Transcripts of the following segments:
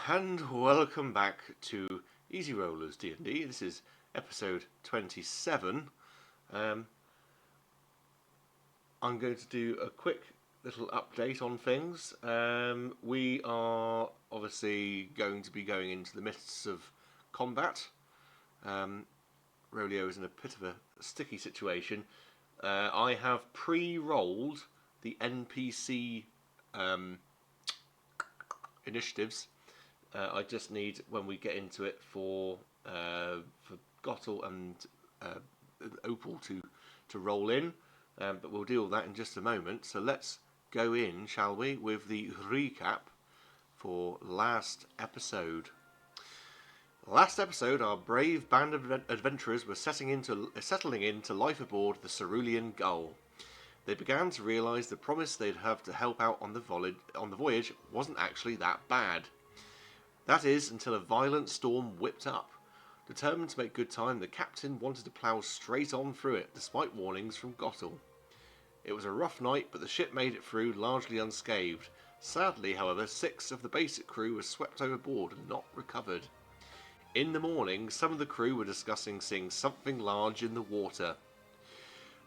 and welcome back to Easy Rollers D&D. This is episode 27. I'm going to do a quick little update on things. We are obviously going to be going into the midst of combat. Roleo is in a bit of a sticky situation. I have pre-rolled the NPC initiatives. I just need, when we get into it, for Gottel and Opal to roll in, but we'll deal with that in just a moment. So let's go in, shall we, with the recap for last episode. Last episode, our brave band of adventurers were settling into life aboard the Cerulean Gull. They began to realise the promise they'd have to help out on the voyage wasn't actually that bad. That is, until a violent storm whipped up. Determined to make good time, the captain wanted to plough straight on through it, despite warnings from Gottel. It was a rough night, but the ship made it through largely unscathed. Sadly, however, 6 of the basic crew were swept overboard and not recovered. In the morning, some of the crew were discussing seeing something large in the water.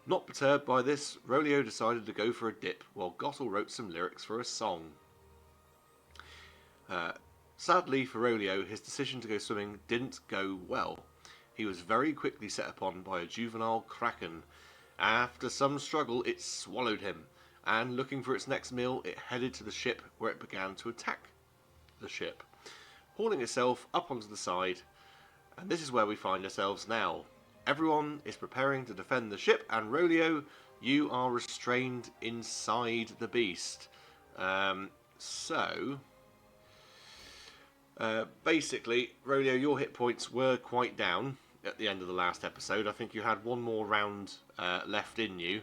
Not perturbed by this, Roleo decided to go for a dip, while Gottel wrote some lyrics for a song. Sadly for Roleo, his decision to go swimming didn't go well. He was very quickly set upon by a Juvenile Kraken. After some struggle, it swallowed him, and looking for its next meal, it headed to the ship, where it began to attack the ship, hauling itself up onto the side. And this is where we find ourselves now. Everyone is preparing to defend the ship, and Roleo, you are restrained inside the beast. Basically, Roleo, your hit points were quite down at the end of the last episode. I think you had one more round left in you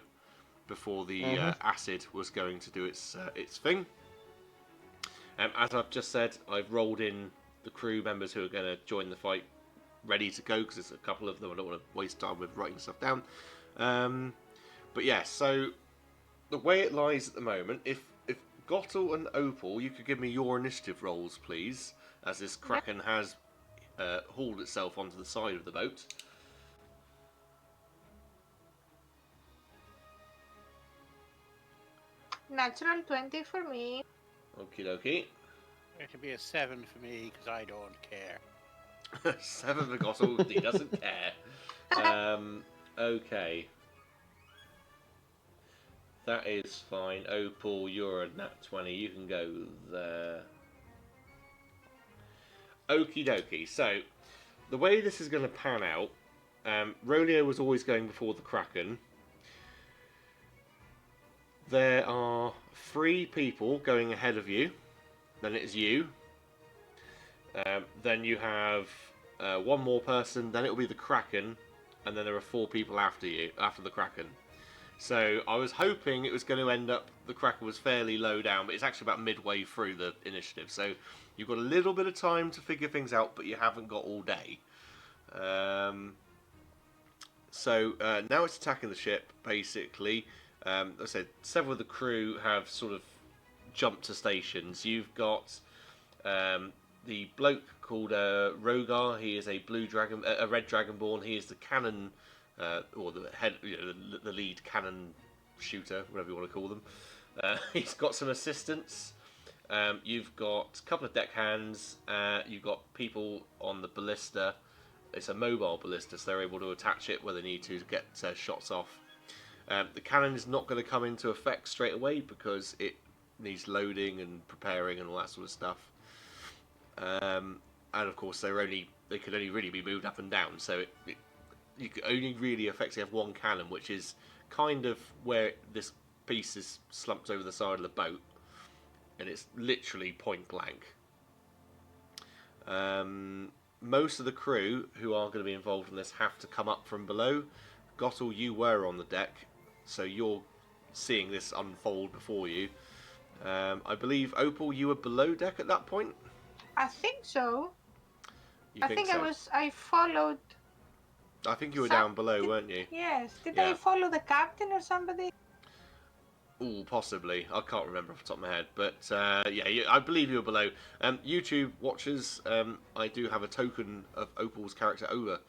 before the acid was going to do its thing. As I've just said, I've rolled in the crew members who are going to join the fight ready to go, because there's a couple of them. I don't want to waste time with writing stuff down. But yeah, so the way it lies at the moment, if Gottel and Opal, you could give me your initiative rolls, please, as this Kraken has hauled itself onto the side of the boat. Natural 20 for me. Okie dokie. It could be a 7 for me, because I don't care. 7 for Gottel, he doesn't care. Okay. That is fine. Opal, you're a nat 20. You can go there. Okie dokie. So, the way this is going to pan out, Roleo was always going before the Kraken. There are 3 people going ahead of you. Then it's you. Then you have one more person. Then it will be the Kraken. And then there are 4 people after you, after the Kraken. So I was hoping it was going to end up the Kraken was fairly low down, but it's actually about midway through the initiative. So you've got a little bit of time to figure things out, but you haven't got all day. Now it's attacking the ship, basically. As I said, several of the crew have sort of jumped to stations. You've got the bloke called Rogar. He is a red dragonborn. He is the cannon, or the head, the lead cannon shooter, whatever you want to call them. He's got some assistants. You've got a couple of deckhands. You've got people on the ballista. It's a mobile ballista, so they're able to attach it where they need to get shots off. The cannon is not going to come into effect straight away because it needs loading and preparing and all that sort of stuff. And of course, they could only really be moved up and down, so you could only really effectively have one cannon, which is kind of where this piece is slumped over the side of the boat, and it's literally point blank. Most of the crew who are going to be involved in this have to come up from below. Gottel, you were on the deck, so you're seeing this unfold before you. I believe, Opal, you were below deck at that point? I think so. I think so? I followed. I think you were down below, weren't you? Yes. Did Yeah. I follow the captain or somebody? Ooh, possibly. I can't remember off the top of my head, but yeah, I believe you were below. YouTube watchers, I do have a token of Opal's character over.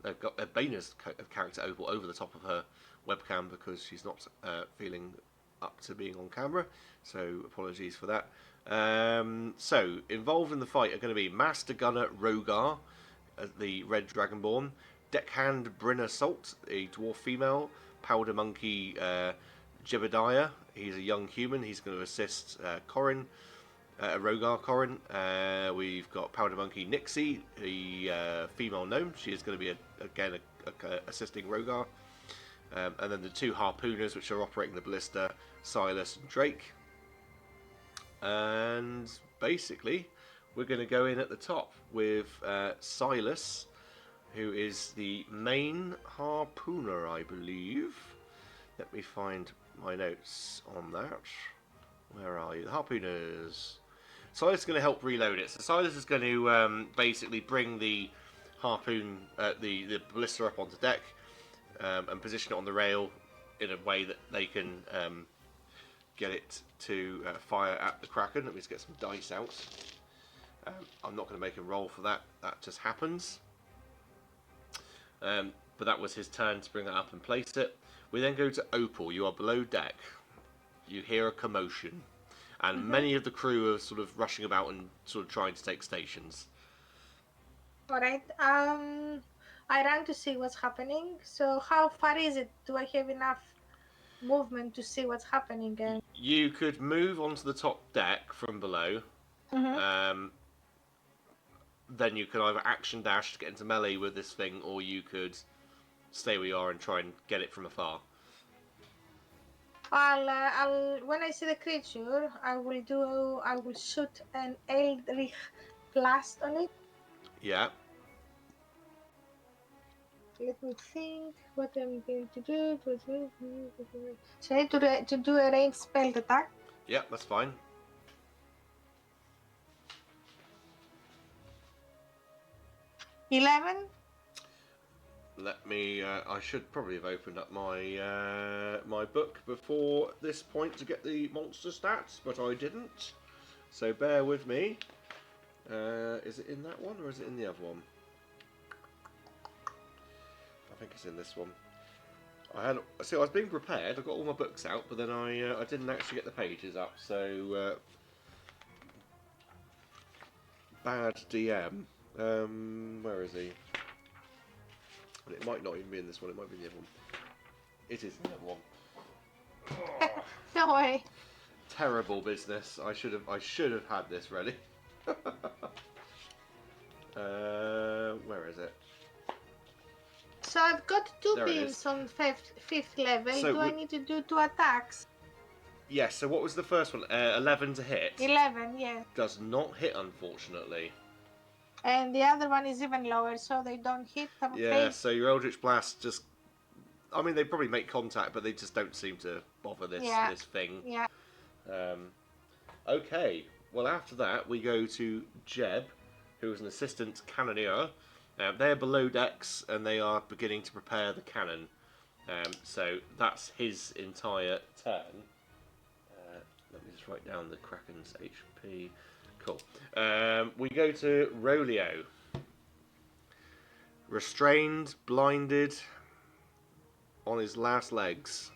I've got Baina's character Opal over the top of her webcam because she's not feeling up to being on camera. So apologies for that. So involved in the fight are going to be Master Gunner Rogar, the Red Dragonborn, Deckhand Brynna Salt, a dwarf female, Powder Monkey Jebediah. He's a young human. He's going to assist Corin, Rogar Corin. We've got Powder Monkey Nixie, the female gnome. She is going to be again assisting Rogar. And then the two harpooners, which are operating the ballista, Silas and Drake. And basically, we're going to go in at the top with Silas, who is the main harpooner, I believe. Let me find my notes on that. Where are you? The harpooners. Silas is going to help reload it. So Silas is going to basically bring the harpoon, the ballista up onto deck and position it on the rail in a way that they can get it to fire at the Kraken. Let me just get some dice out. I'm not going to make him roll for that. That just happens. But that was his turn to bring that up and place it. We then go to Opal. You are below deck. You hear a commotion. And many of the crew are sort of rushing about and sort of trying to take stations. Alright, I ran to see what's happening. So how far is it? Do I have enough movement to see what's happening? And You could move onto the top deck from below. Then you can either action dash to get into melee with this thing, or you could stay where you are and try and get it from afar. I'll when I see the creature, I will shoot an Eldritch blast on it. Yeah. Let me think what I'm going to do. So I need to do a ranged spell attack. Yeah, that's fine. $11. Let me. I should probably have opened up my my book before this point to get the monster stats, but I didn't. So bear with me. Is it in that one or is it in the other one? I think it's in this one. I was being prepared. I got all my books out, but then I didn't actually get the pages up. So bad DM. Where is he? It might not even be in this one. It might be in the other one. It is in the other one. Don't worry. Terrible business. I should have had this ready. Where is it? So I've got two There it beams is. on fifth level. So do I need to do 2 attacks? Yes. So what was the first one? 11 to hit. 11, yeah. Does not hit, unfortunately. And the other one is even lower, so they don't hit. I'm Yeah. afraid. So your Eldritch Blast just. I mean, they probably make contact, but they just don't seem to bother this this thing. Yeah. Okay. Well, after that, we go to Jeb, who is an assistant cannoneer. They're below decks, and they are beginning to prepare the cannon. So that's his entire turn. Let me just write down the Kraken's HP. Cool. We go to Roleo. Restrained, blinded, on his last legs.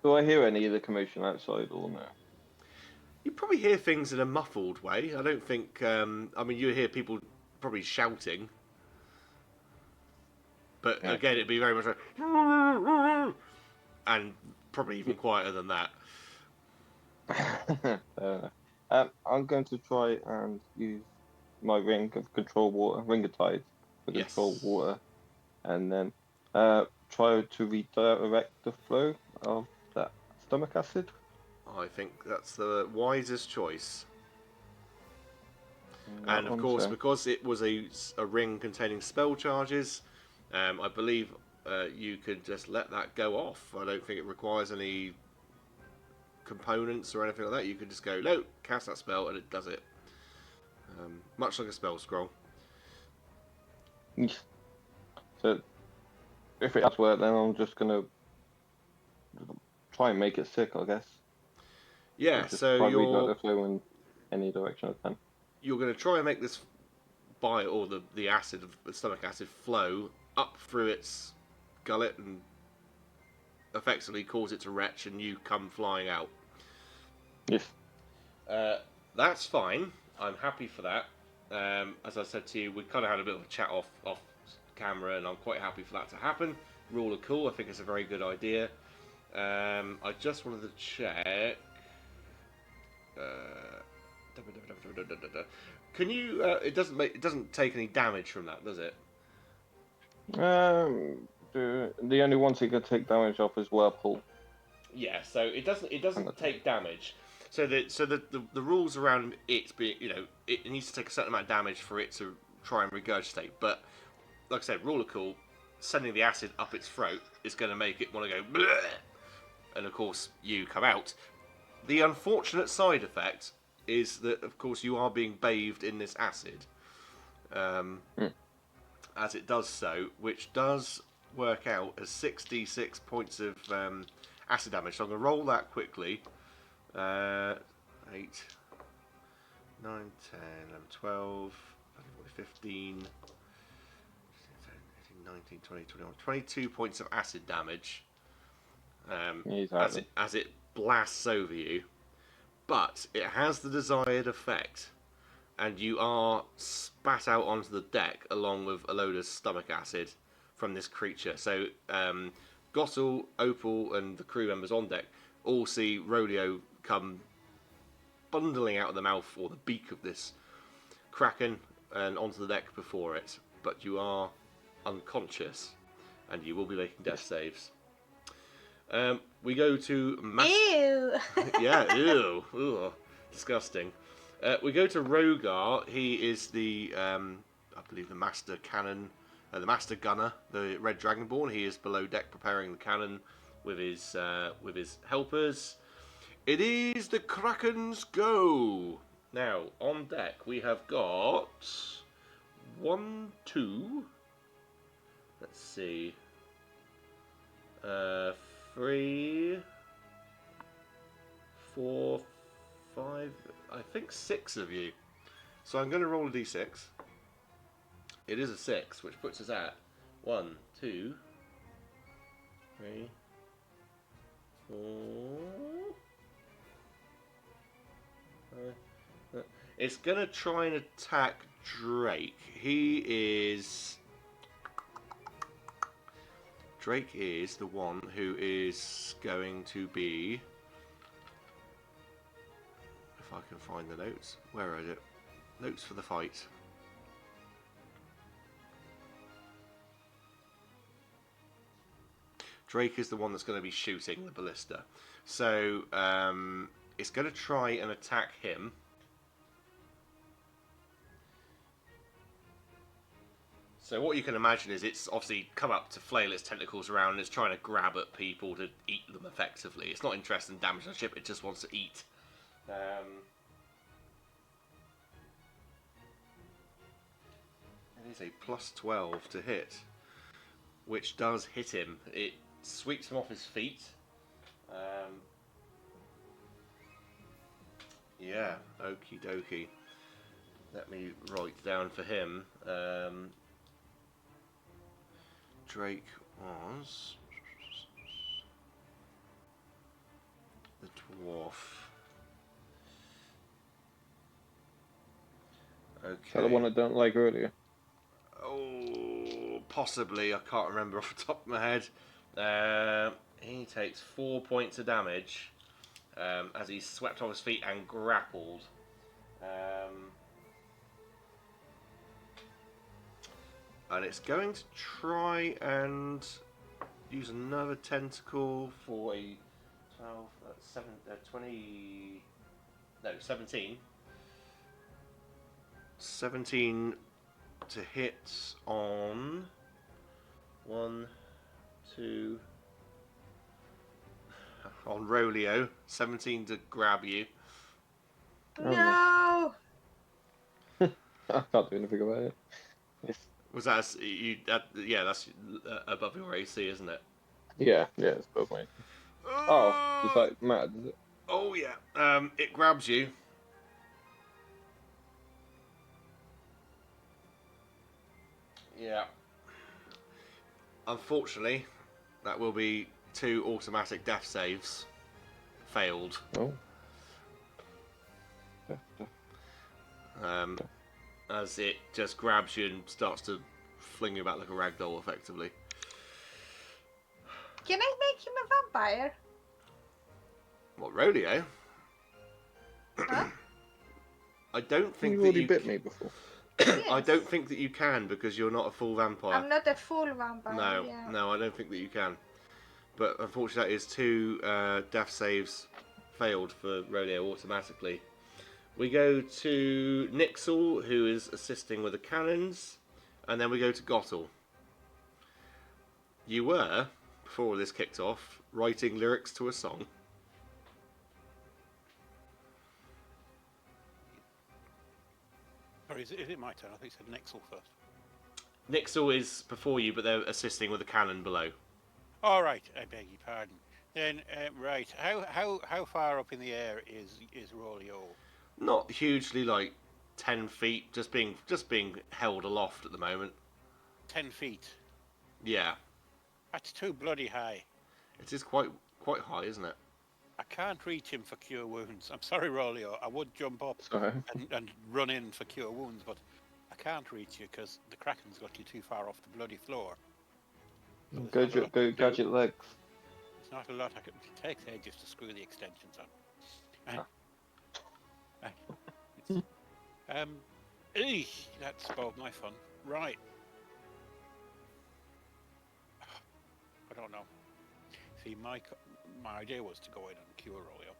Do I hear any of the commotion outside or no? You probably hear things in a muffled way. I don't think. I mean, you hear people probably shouting, but again, it'd be very much like, and probably even quieter than that. Fair enough. I'm going to try and use my ring of control water, ring of tide, to control water, and then try to redirect the flow of that stomach acid. I think that's the wisest choice. And of course, because it was a ring containing spell charges, I believe you could just let that go off. I don't think it requires any components or anything like that. You could just go, no, cast that spell, and it does it. Much like a spell scroll. So, if it does work, then I'm just going to try and make it sick, I guess. Yeah, Just so try and redirect you're the flow in any direction I can. going to try and make this bile or the acid, the stomach acid, flow up through its gullet and effectively cause it to retch, and you come flying out. Yes. That's fine. I'm happy for that. As I said to you, we kind of had a bit of a chat off camera, and I'm quite happy for that to happen. Rule of cool. I think it's a very good idea. I just wanted to check. Can you? It doesn't take any damage from that, does it? The only ones he could take damage off is Whirlpool. Yeah. So it doesn't take damage. So the rules around it being, it needs to take a certain amount of damage for it to try and regurgitate. But like I said, rule of cool, sending the acid up its throat is going to make it want to go bleh, and of course you come out. The unfortunate side effect is that, of course, you are being bathed in this acid, as it does so, which does work out as 66 points of acid damage. So I'm going to roll that quickly. 8, 9, 10, 11, 12, 15, 18, 19, 20, 21, 22 points of acid damage as it blasts over you. But it has the desired effect, and you are spat out onto the deck along with a load of stomach acid from this creature. So Gottel, Opal, and the crew members on deck all see Roleo come bundling out of the mouth or the beak of this Kraken and onto the deck before it. But you are unconscious, and you will be making death saves. We go to Ew. yeah, ew, disgusting. We go to Rogar. He is the, I believe, the master cannon, the master gunner, the Red Dragonborn. He is below deck preparing the cannon with his helpers. It is the Kraken's go. Now on deck we have got 1, 2. Let's see. 3, 4, 5, I think 6 of you. So I'm going to roll a d6. It is a 6, which puts us at 1, 2, 3, 4. It's going to try and attack Drake. Drake is the one who is going to be... If I can find the notes. Where is it? Notes for the fight. Drake is the one that's going to be shooting the ballista. So, it's going to try and attack him. So what you can imagine is it's obviously come up to flail its tentacles around and it's trying to grab at people to eat them effectively. It's not interested in damaging the ship, it just wants to eat. It is a plus 12 to hit, which does hit him. It sweeps him off his feet. Yeah, okie dokie. Let me write down for him. Drake was the dwarf. Okay. Is that the one I don't like earlier? Oh, possibly. I can't remember off the top of my head. He takes 4 points of damage as he's swept off his feet and grappled. And it's going to try and use another tentacle for a 17. 17 to hit on 1, 2, on Roleo. 17 to grab you. No. I can't do anything about it. Yes. Was that yeah? That's above your AC, isn't it? Yeah, it's above me. Oh, it's like mad, is it? Oh yeah. It grabs you. Yeah. Unfortunately, that will be 2 automatic death saves. Failed. Oh. As it just grabs you and starts to fling you back like a rag doll, effectively. Can I make him a vampire? What, Roleo? Huh? I don't think You that already you bit me before. I Yes. don't think that you can because you're not a full vampire. I'm not a full vampire. No, Yeah. no, I don't think that you can. But unfortunately, that is 2 death saves failed for Roleo automatically. We go to Nixel, who is assisting with the cannons, and then we go to Gottel. You were, before this kicked off, writing lyrics to a song. Sorry, is it my turn? I think you said Nixel first. Nixel is before you, but they're assisting with the cannon below. All right, I beg your pardon. Then, right, how far up in the air is Roleo? Not hugely, like 10 feet, just being held aloft at the moment. 10 feet. Yeah, That's too bloody high. it is quite high, isn't it? I can't reach him for cure wounds. I'm sorry, Roleo. I would jump up Sorry. and run in for cure wounds, but I can't reach you because the Kraken's got you too far off the bloody floor. So there's not a lot I Go can do. gadget legs. There's not a lot I can. It takes ages to screw the extensions on. That spoiled my fun. Right. I don't know. See, my idea was to go in and cure Roleo,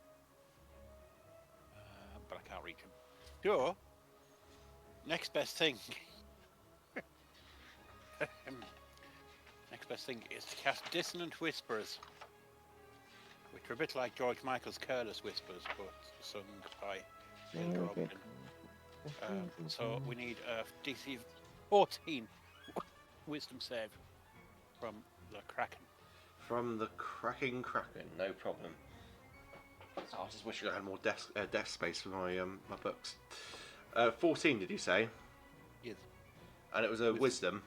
but I can't reach him. So, next best thing. Next best thing is to cast Dissonant Whispers, which are a bit like George Michael's Careless Whispers, but sung by Bill Drogden. So we need a DC 14 Wisdom save from the Kraken. From the Kraken, no problem. So I just wish I had more desk space for my my books. 14, did you say? Yes. And it was a wisdom.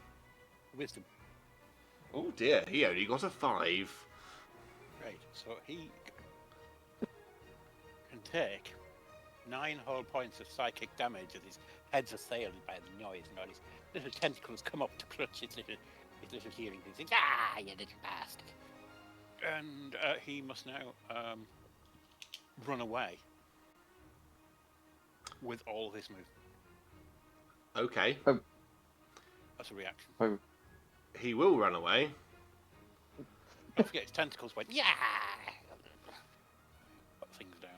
Wisdom. Oh dear, he only got a 5. Right, so he can take 9 whole points of psychic damage as his head's assailed by the noise and all his little tentacles come up to clutch his little hearing things. Ah, you little bastard. And he must now run away with all of his movement Okay. as a reaction. He will run away. Don't forget his tentacles went, yeah! Put things down.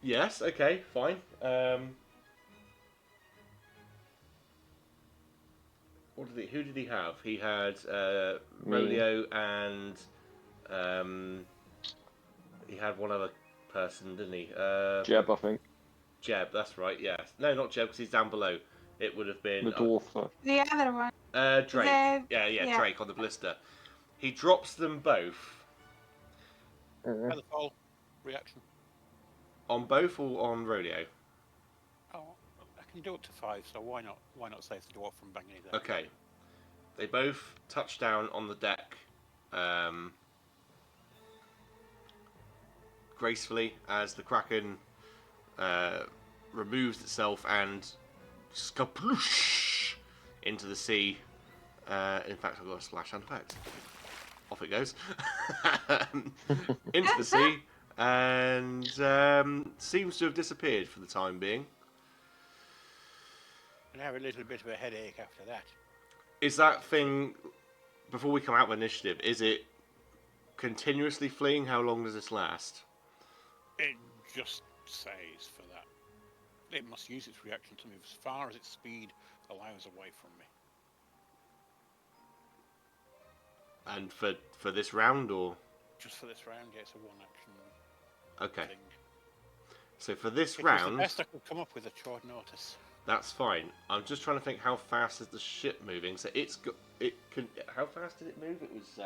Yes, okay, fine. Who did he have? He had Roleo and he had one other person, didn't he? Jeb, I think. Jeb, that's right, yes. No, not Jeb, because he's down below. It would have been... The dwarf. The other one. Drake. Yeah, Drake on the blister. He drops them both. Feather fall reaction. On both or on Roleo? Oh, I can do up to 5, so why not save the dwarf from banging his head? Okay. They both touch down on the deck gracefully as the Kraken removes itself and skaploosh into the sea. In fact, I've got a splash sound effect. Off it goes. Into the sea and seems to have disappeared for the time being. And have a little bit of a headache after that. Is that thing, before we come out with initiative, is it continuously fleeing? How long does this last? It just says for that. It must use its reaction to move as far as its speed allows away from me. And for this round, or? Just for this round, yeah, it's a one-action Okay. thing. So for this It was round... the best I could come up with at short notice. That's fine. I'm just trying to think how fast is the ship moving. So it can. How fast did it move? It was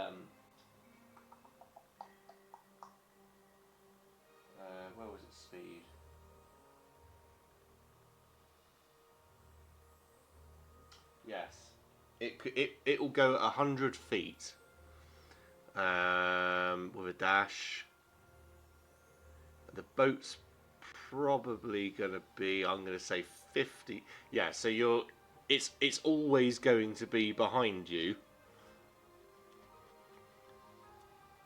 where was its speed? Yes, it will go 100 feet with a dash. The boat's probably going to be, I'm going to say 50. Yeah, so it's always going to be behind you,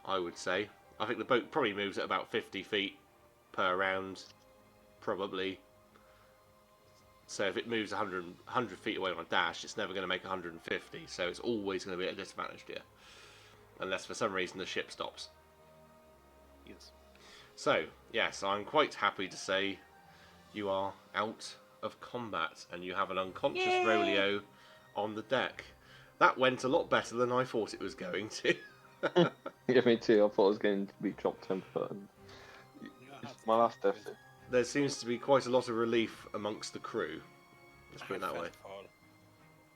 I would say. I think the boat probably moves at about 50 feet per round, probably. So if it moves 100 feet away on a dash, it's never going to make 150. So it's always going to be at a disadvantage here. Unless for some reason the ship stops. Yes. So, yes, I'm quite happy to say you are out of combat and you have an unconscious Yay! Roleo on the deck. That went a lot better than I thought it was going to. Yeah, me too. I thought I was going to be dropped 10 foot. And it's my last effort. There seems to be quite a lot of relief amongst the crew. Let's put it that way.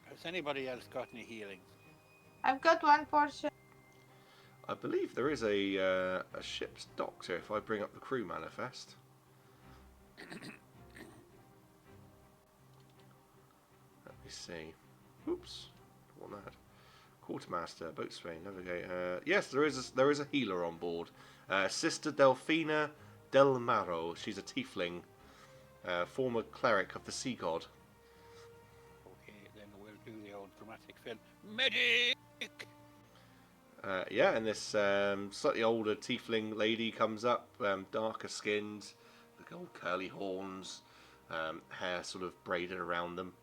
Has anybody else got any healing? I've got one portion. I believe there is a ship's doctor if I bring up the crew manifest. Let me see. Oops. What that? Quartermaster, boatswain, navigator. Yes, there is a healer on board. Sister Delphina Del Maro. She's a tiefling, former cleric of the sea god. Okay, then we'll do the old dramatic film. Medic! Yeah, and this slightly older tiefling lady comes up, darker skinned, the gold curly horns, hair sort of braided around them,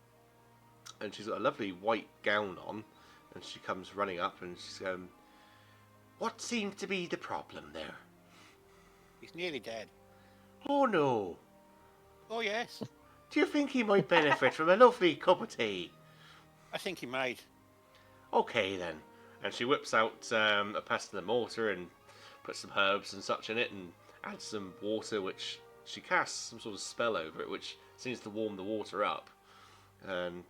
and she's got a lovely white gown on, and she comes running up and she's going, "What seems to be the problem there?" He's nearly dead. "Oh no. Oh yes, Do you think he might benefit from a lovely cup of tea?" I think he might. "Okay then." And she whips out a pestle and mortar and puts some herbs and such in it and adds some water, which she casts some sort of spell over it, which seems to warm the water up. And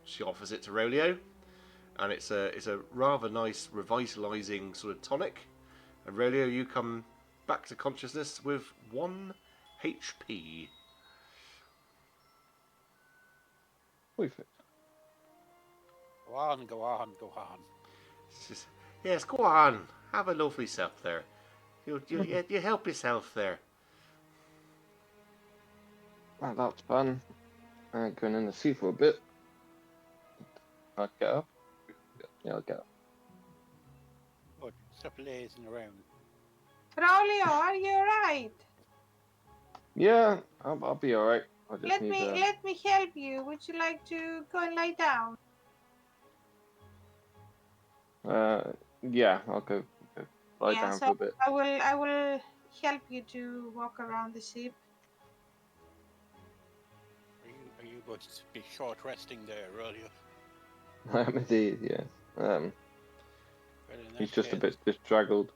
she offers it to Roleo, and it's a rather nice revitalising sort of tonic. And Roleo, you come back to consciousness with 1 HP. Perfect. Go on, go on, go on. Says, "Yes, go on. Have a lovely self there. You help yourself there." Well, that's fun. Going in the sea for a bit. I'll get up. Yeah, I'll get up. Good. Stop lazing around. Roleo, are you alright? Yeah, I'll be alright. I just Let need me help you. Would you like to go and lie down? yeah, I'll go lie Yeah, down so for a bit. I will help you to walk around the ship. Are you going to be short resting there, Roleo? I am indeed, yes. Well, in He's that just a case- bit bedraggled.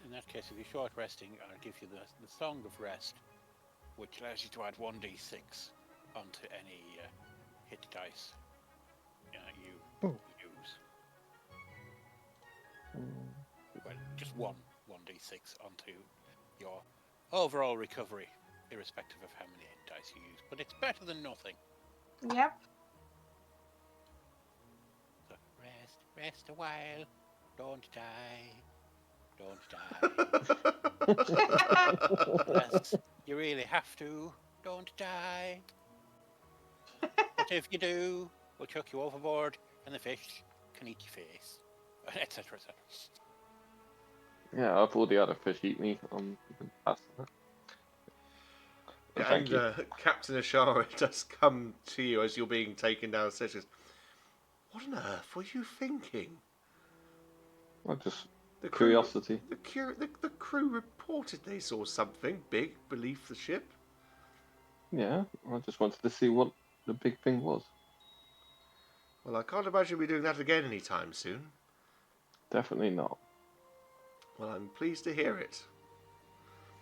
In that case, if you're short resting, I'll give you the Song of Rest, which allows you to add 1d6 onto any hit dice you use. Well, just 1d6 onto your overall recovery, irrespective of how many hit dice you use. But it's better than nothing. Yep. So rest a while, don't die. Don't die. Unless you really have to, don't die. But if you do, we'll chuck you overboard and the fish can eat your face, etc. etc. Yeah, I've all the other fish eat me. Past that. But thank you. Captain Ashara does come to you as you're being taken downstairs. She goes, "What on earth were you thinking?" Well, just The crew, curiosity. the crew reported they saw something big beneath the ship. Yeah, I just wanted to see what the big thing was. Well, I can't imagine we're doing that again anytime soon. Definitely not. Well, I'm pleased to hear it.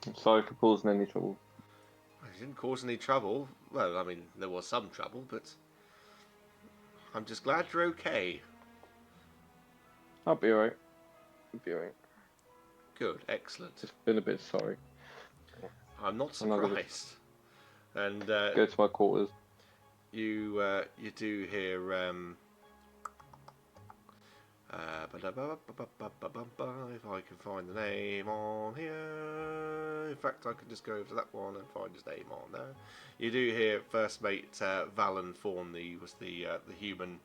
I'm sorry for causing any trouble. It didn't cause any trouble. well, I mean, there was some trouble, but I'm just glad you're okay. I'll be alright. I'll be alright. Good, excellent. Just been a bit sorry. I'm not I'm not gonna- surprised. And Go to my quarters. you do hear if I can find the name on here. In fact, I can just go to that one and find his name on there. You do hear first mate Valen Thorne, was the human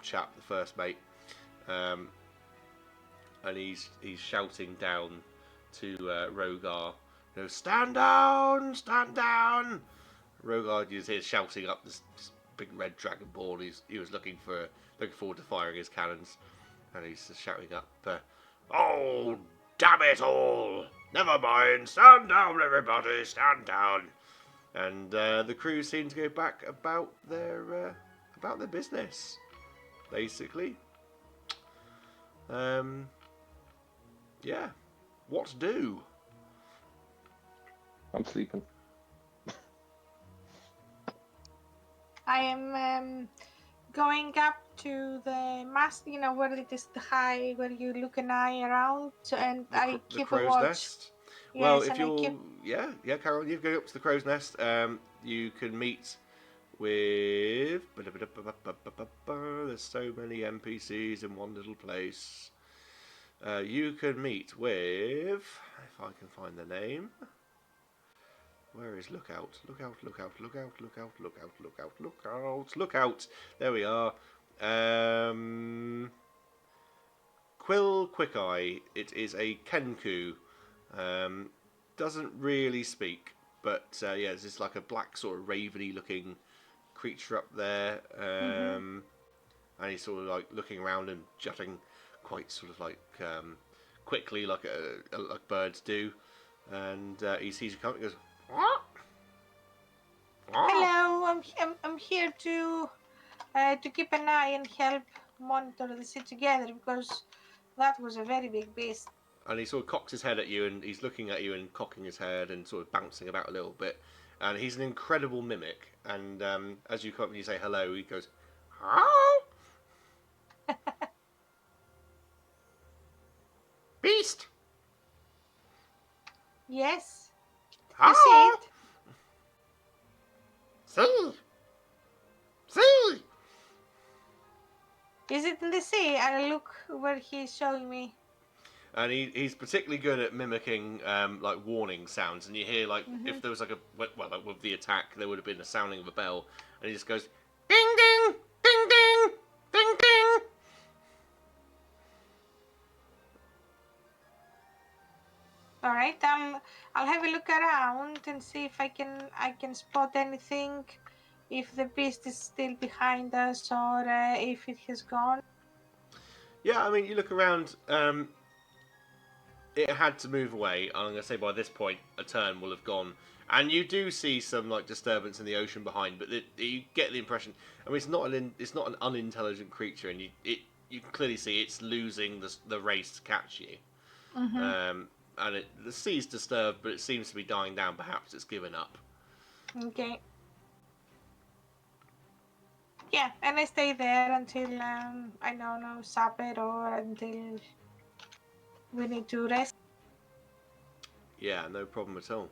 chap, the first mate, and he's shouting down to Rogar, stand down, stand down. Rogar is here shouting up this big red dragonborn. He was looking forward to firing his cannons, and he's shouting up, "Oh, damn it all! Never mind. Stand down, everybody. Stand down." And the crew seem to go back about their business, basically. Yeah. What to do? I'm sleeping. I am going up to the mast, where it is the high, where you look an eye around, and I The keep a crow's watch. nest. Yes, Well, if and I you're, keep... yeah, Carol, you go up to the crow's nest. You can meet with. There's so many NPCs in one little place. You can meet with, if I can find the name. Where is Lookout? Lookout, Lookout, Lookout, Lookout, Lookout, Lookout, Lookout, Lookout. There we are. Quill Quickeye. It is a Kenku. Doesn't really speak, but yeah, it's just like a black sort of raveny looking creature up there. And he's sort of like looking around and jutting quite sort of like quickly, like birds do. And he sees you coming. He goes, "What? Hello, I'm here to keep an eye and help monitor the sea together, because that was a very big beast. And he sort of cocks his head at you, and he's looking at you and cocking his head and sort of bouncing about a little bit. And he's an incredible mimic. And as you come up and you say hello, he goes, "Hello? Beast? Yes, Hello? you see it? See? See?" Is it in the sea? And I look where he's showing me. And he's particularly good at mimicking like warning sounds. And you hear like if there was like like with the attack, there would have been a sounding of a bell, and he just goes, "Ding ding, ding ding, ding ding." All right, I'll have a look around and see if I can spot anything, if the beast is still behind us or if it has gone. Yeah, I mean, you look around. It had to move away. I'm gonna say by this point, a turn will have gone, and you do see some like disturbance in the ocean behind. But you get the impression. I mean, it's not an unintelligent creature, and you can clearly see it's losing the race to catch you. And the sea's disturbed, but it seems to be dying down. Perhaps it's given up. Okay. Yeah, and I stay there until I don't know, supper, or until we need to rest. Yeah, no problem at all.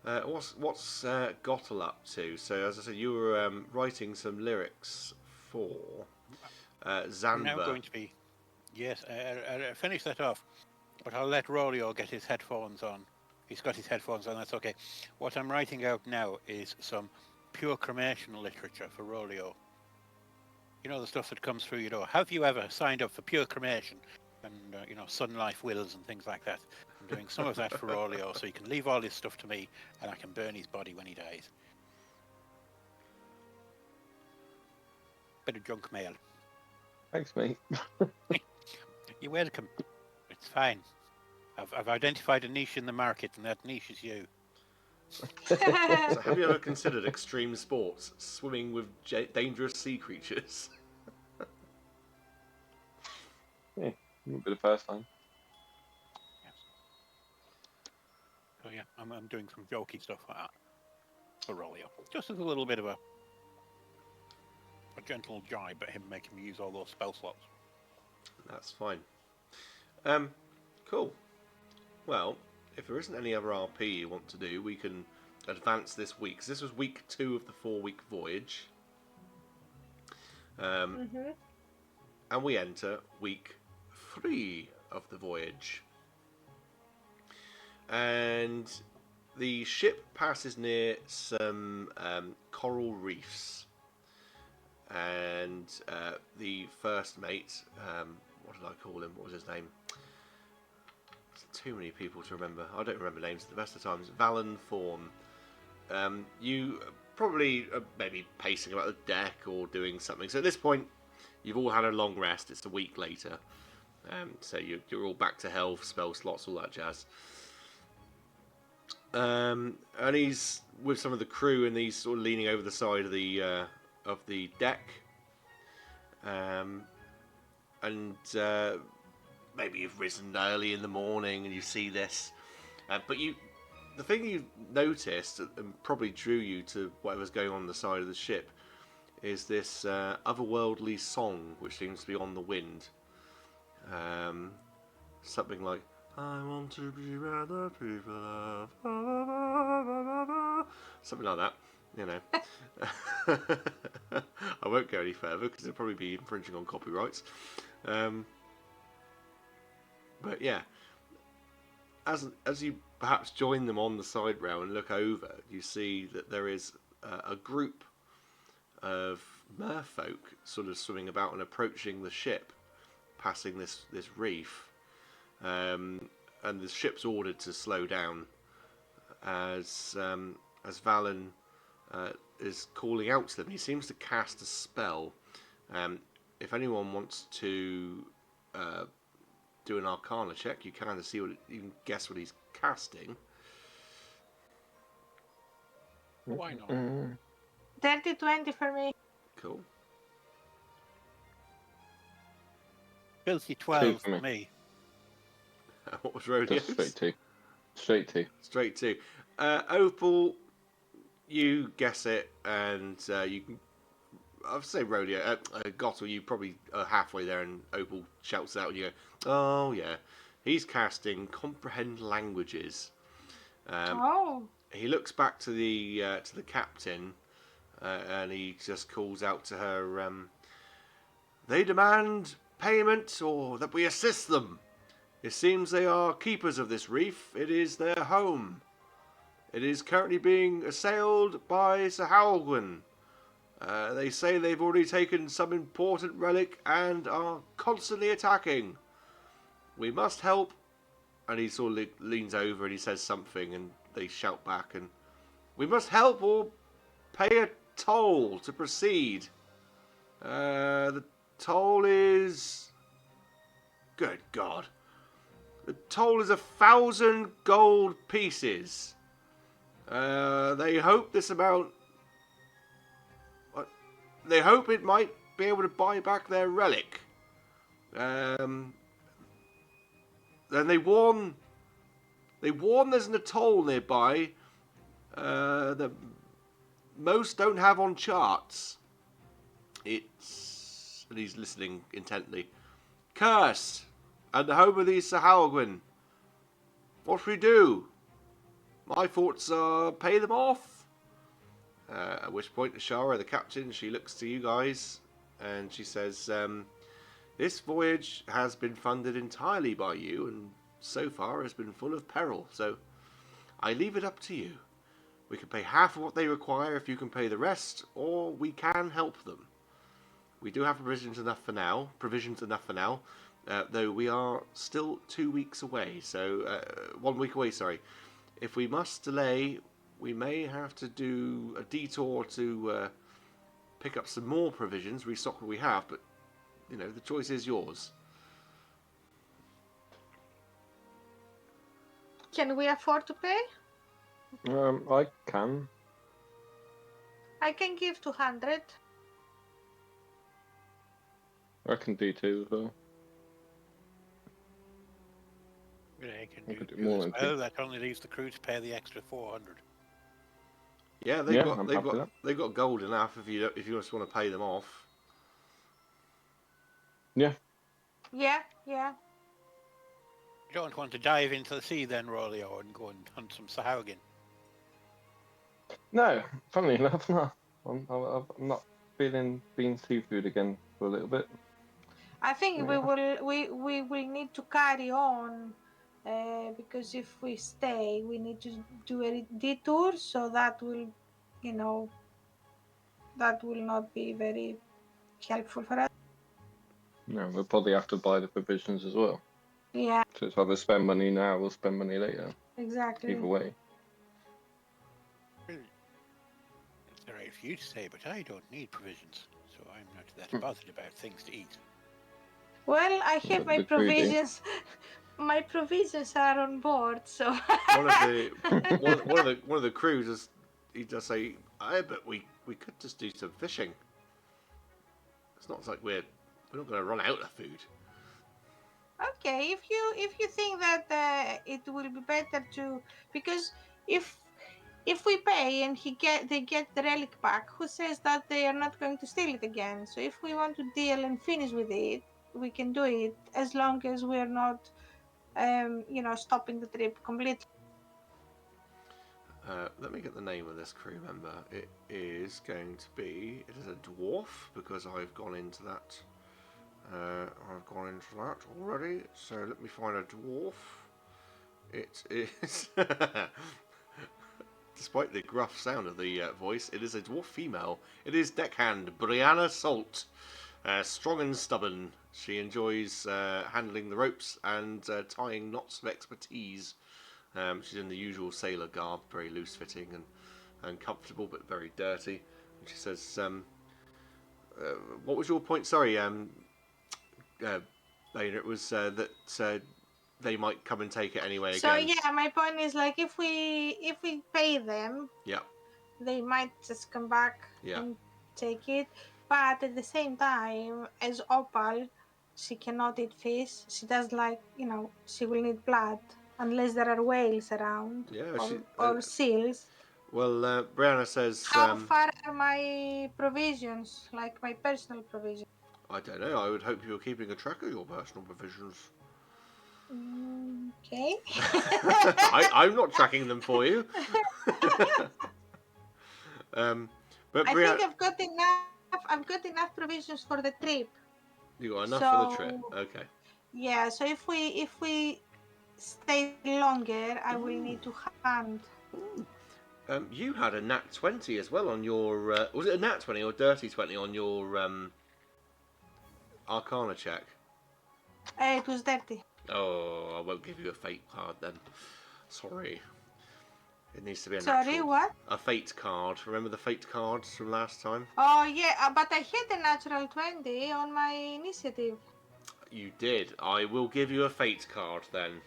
What's Gottel up to? So as I said, you were writing some lyrics for Zanba. I'm now going to be... Yes, I'll finish that off, but I'll let Roleo get his headphones on. He's got his headphones on, that's okay. What I'm writing out now is some pure cremation literature for Roleo. You know, the stuff that comes through your door. Have you ever signed up for pure cremation? And, Sun Life wills and things like that. I'm doing some of that for Roleo, so he can leave all this stuff to me, and I can burn his body when he dies. Bit of junk mail. Thanks, mate. You're welcome. It's fine. I've identified a niche in the market, and that niche is you. So have you ever considered extreme sports, swimming with dangerous sea creatures? Yeah, wouldn't be the first time. Yes. So yeah, I'm doing some jokey stuff like that. for Roleo. Just as a little bit of a gentle jibe at him making me use all those spell slots. That's fine. Cool. Well, if there isn't any other RP you want to do, we can advance this week. 'Cause this was week 2 of the 4-week voyage. And we enter week 3 of the voyage. And the ship passes near some coral reefs. And the first mate, what did I call him? What was his name? Too many people to remember. I don't remember names at the best of times. Valen Thorn. You probably maybe pacing about the deck or doing something. So at this point, you've all had a long rest. It's a week later. So you're all back to health, spell slots, all that jazz. And he's with some of the crew, and he's sort of leaning over the side of the deck. And maybe you've risen early in the morning and you see this, but the thing you noticed and probably drew you to whatever's going on the side of the ship is this otherworldly song which seems to be on the wind. Something like, I want to be where the people of... Something like that, you know. I won't go any further because it'll probably be infringing on copyrights. But yeah, as you perhaps join them on the side rail and look over, you see that there is a group of merfolk sort of swimming about and approaching the ship, passing this reef. And the ship's ordered to slow down as Valen is calling out to them. He seems to cast a spell. If anyone wants to do an Arcana check, you kind of see you can guess what he's casting. Why not? Dirty 20 for me. Cool. Filthy 12 for me. for me. What was Rodeo's? Just straight two. Straight to. Opal, you guess it, and you can. I'll say Roleo. Gottel, you probably are halfway there, and Opal shouts out, and you go, "Oh yeah, he's casting comprehend languages." He looks back to the captain, and he just calls out to her. They demand payment, or that we assist them. It seems they are keepers of this reef. It is their home. It is currently being assailed by Sahalgwin. They say they've already taken some important relic and are constantly attacking. We must help. And he sort of leans over and he says something, and they shout back, and we must help or pay a toll to proceed. The toll is... Good God. The toll is 1,000 gold pieces. They hope this amount... They hope it might be able to buy back their relic. Then they warn there's an atoll nearby that most don't have on charts. It's... And he's listening intently. Curse! And the home of these Sahalgwin. What should we do? My thoughts are pay them off. At which point, Ashara, the captain, she looks to you guys and she says, this voyage has been funded entirely by you and so far has been full of peril, so I leave it up to you. We can pay half of what they require if you can pay the rest, or we can help them. We do have provisions enough for now, though we are still 2 weeks away, so 1 week away, sorry. If we must delay, we may have to do a detour to pick up some more provisions, restock what we have, but, you know, the choice is yours. Can we afford to pay? I can. I can give 200. I can do two as well. Yeah, you I can could do do more as than well. two. That only leaves the crew to pay the extra 400. Yeah, I'm happy with that. they've got gold enough if you just want to pay them off. Yeah. Yeah, yeah. You don't want to dive into the sea then, Roleo, and go and hunt some Sahaugen. No, funnily enough, no. I'm not feeling being seafood again for a little bit. I think Yeah. we will need to carry on because if we stay, we need to do a detour. So that will, that will not be very helpful for us. No, we'll probably have to buy the provisions as well. Yeah, So it's either spend money now or spend money later. exactly. Either way. Well, it's all right for you to say, but I don't need provisions, so I'm not that bothered about things to eat. Well, I have my The crew do. provisions. My provisions are on board, so. One of the crews he just say, I bet we could just do some fishing. It's not like we're not going to run out of food. Okay, if you think that it will be better to, because if we pay and they get the relic back, who says that they are not going to steal it again? So if we want to deal and finish with it, we can do it as long as we're not, stopping the trip completely. Let me get the name of this crew member. It is going to be. It is a dwarf because I've gone into that. I've gone into that already. So let me find a dwarf. It is. Despite the gruff sound of the voice, it is a dwarf female. It is deckhand Brianna Salt. Strong and stubborn. She enjoys handling the ropes and tying knots of expertise. She's in the usual sailor garb, very loose-fitting and comfortable, but very dirty. And she says, "What was your point? Sorry, Bainer, it was that they might come and take it anyway." So again. yeah, my point is like if we pay them, Yeah, they might just come back yeah, and take it. But at the same time, as Opal, she cannot eat fish. She does like, she will need blood unless there are whales around yeah. or seals. Well, Brianna says, How far are my provisions, like my personal provisions? I don't know. I would hope you're keeping a track of your personal provisions. Okay. I'm not tracking them for you. But I think I've got enough. I've got enough provisions for the trip. You got enough for the trip. So Okay. yeah. So if we stay longer, I will need to hunt. You had a nat 20 as well on your. Was it a nat 20 or dirty 20 on your Arcana check? It was dirty. Oh, I won't give you a fate card then. Sorry. It needs to be a Sorry, natural. what? A fate card. Remember the fate cards from last time? Oh yeah, but I had a natural 20 on my initiative. You did. I will give you a fate card then.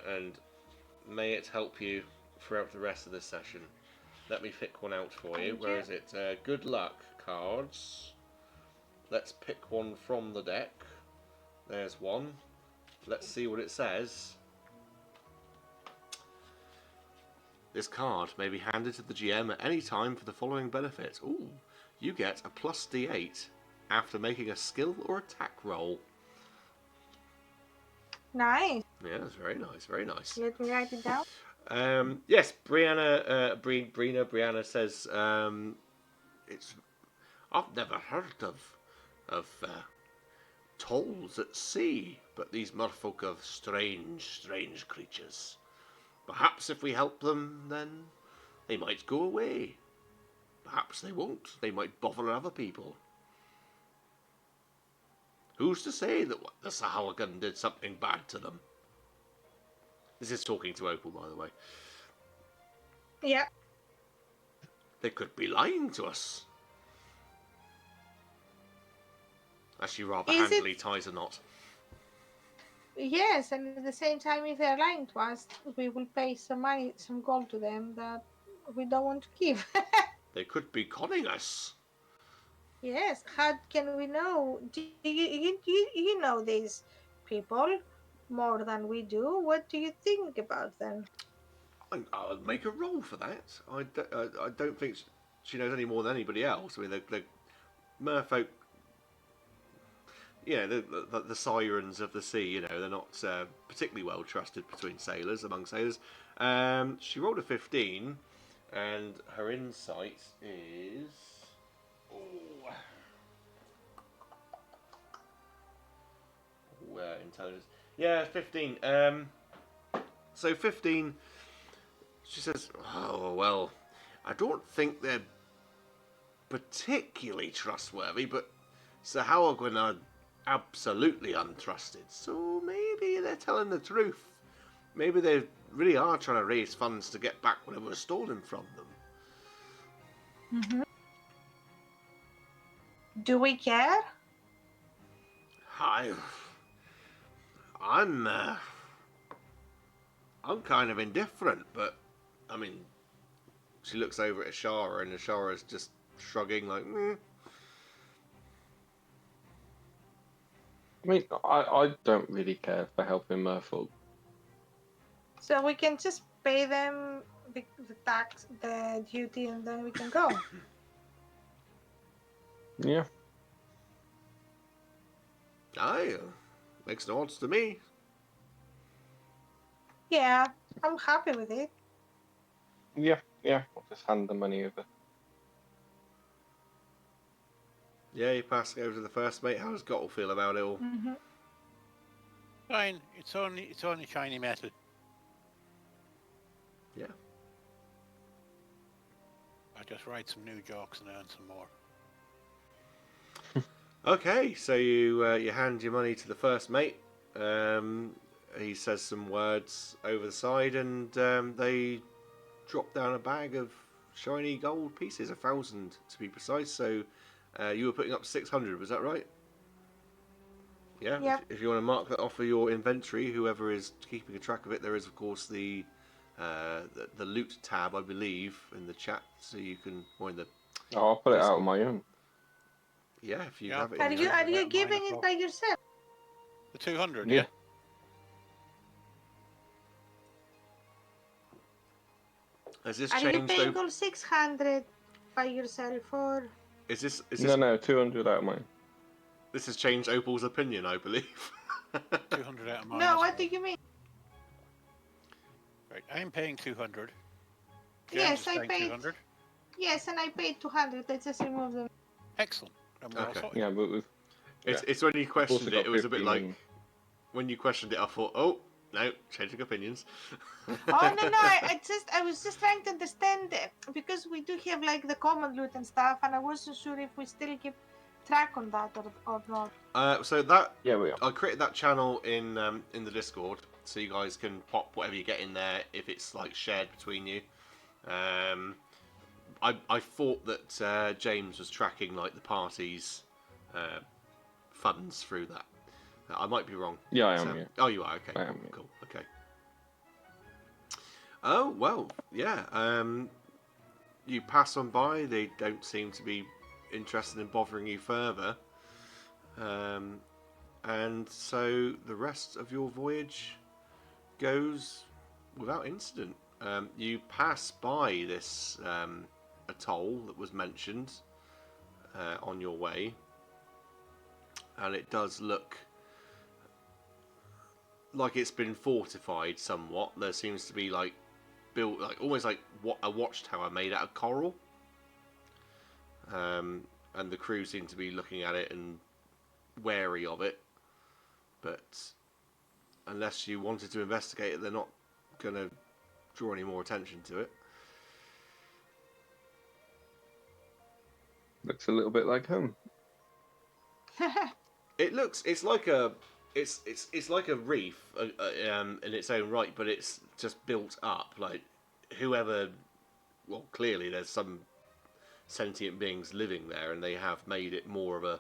And may it help you throughout the rest of this session. Let me pick one out for you. Thank Where you. is it? Good luck cards. Let's pick one from the deck. There's one. Let's see what it says. This card may be handed to the GM at any time for the following benefit. Ooh, you get a plus D8 after making a skill or attack roll. Nice. Yeah, that's very nice, very nice. Let me write it down. Yes, Brianna says it's. I've never heard of tolls at sea, but these merfolk are strange creatures. Perhaps if we help them, then they might go away. Perhaps they won't. They might bother other people. Who's to say that the Sahaugen did something bad to them? This is talking to Opal, by the way. Yeah. They could be lying to us. As she rather handily ties a knot. Yes, and at the same time, if they're lying to us, we will pay some money, some gold to them that we don't want to give. They could be conning us. Yes, how can we know? Do you know these people more than we do? What do you think about them? I'll make a roll for that. I don't think she knows any more than anybody else. I mean, the merfolk, the sirens of the sea, they're not particularly well trusted among sailors. She rolled a 15, and her insight is... intelligence. Yeah, 15. So 15, she says, oh, well, I don't think they're particularly trustworthy, but Sir Howagwin are absolutely untrusted. So maybe they're telling the truth. Maybe they really are trying to raise funds to get back whatever was stolen from them. Mm-hmm. Do we care? I'm kind of indifferent, but I mean, she looks over at Ashara, and Ashara's just shrugging like, meh. I mean, I don't really care for helping merfolk. So we can just pay them the tax, the duty, and then we can go. Yeah. Aye, makes no odds to me. Yeah, I'm happy with it. Yeah. I'll just hand the money over. Yeah, you pass it over to the first mate. How does Gottel feel about it all? Mm-hmm. Fine. It's only shiny metal. Yeah. I'll just write some new jokes and earn some more. Okay, so you hand your money to the first mate. He says some words over the side, and they drop down a bag of shiny gold pieces, 1,000 to be precise. So you were putting up 600, was that right? Yeah. Yeah. If you want to mark that off of your inventory, whoever is keeping a track of it, there is of course the loot tab, I believe, in the chat, so you can, or in the. Oh, I'll put it out on my own. Yeah, if you Yeah, have it. Are In you your... are you giving it by yourself? The 200, Yeah. Has this Are you changed? paying all 600 by yourself, or? Is this? No, 200 out of mine. This has changed Opal's opinion, I believe. 200 out of mine. No, what do you mean? Right, I'm paying 200. Yes, James is I paying paid. 200. Yes, and I paid 200. I just removed them. Excellent. And we're all Okay. sorted. Yeah, but we've... It's when you questioned got it was a bit 15 like and- when you questioned it. I thought, oh no, changing opinions. Oh no, I was just trying to understand it, because we do have like the common loot and stuff, and I wasn't sure if we still keep track on that or not. So that Yeah, we are. I created that channel in the Discord, so you guys can pop whatever you get in there if it's like shared between you. I thought that James was tracking like the party's funds through that. I might be wrong. Yeah, I am, yeah. Oh, you are? Okay. I am, yeah. Cool. Okay. Oh, well, yeah. You pass on by. They don't seem to be interested in bothering you further. And so the rest of your voyage goes without incident. You pass by this atoll that was mentioned on your way. And it does look like it's been fortified somewhat. There seems to be like built, like almost like a watchtower made out of coral. And the crew seem to be looking at it and wary of it. But unless you wanted to investigate it, they're not going to draw any more attention to it. Looks a little bit like home. It's like a reef in its own right, but it's just built up. Like whoever, well, clearly there's some sentient beings living there, and they have made it more of a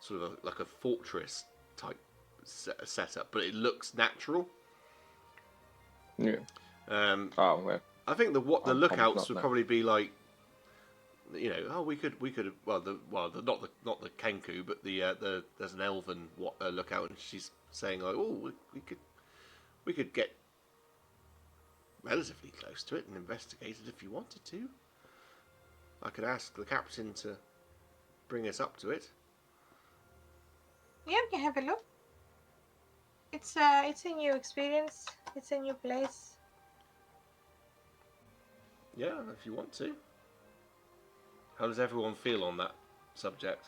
sort of like a fortress type setup, but it looks natural. Yeah. Oh well. I think the lookouts would not probably be like, we could not the Kenku, but there's an elven lookout, and she's saying like, we could get relatively close to it and investigate it if you wanted to. I could ask the captain to bring us up to it. Yeah, we can have a look. It's a new experience. It's a new place. Yeah, if you want to. How does everyone feel on that subject?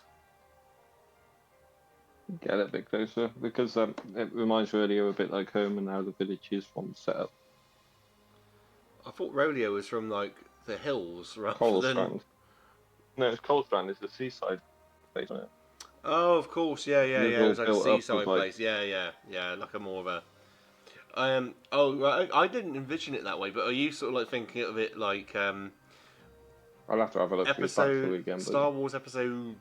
Get a bit closer because it reminds Roleo a bit like home and how the village is from set up. I thought Roleo was from like the hills rather than. Coalstrand. No, it's Coalstrand. It's the seaside place, isn't it? Oh, of course, yeah. It was It all was like a built up seaside with, like- place. Yeah. Like a more of a. Oh, right. I didn't envision it that way, but are you sort of like thinking of it like I'll have to have a look through the backstory again. Star Wars episode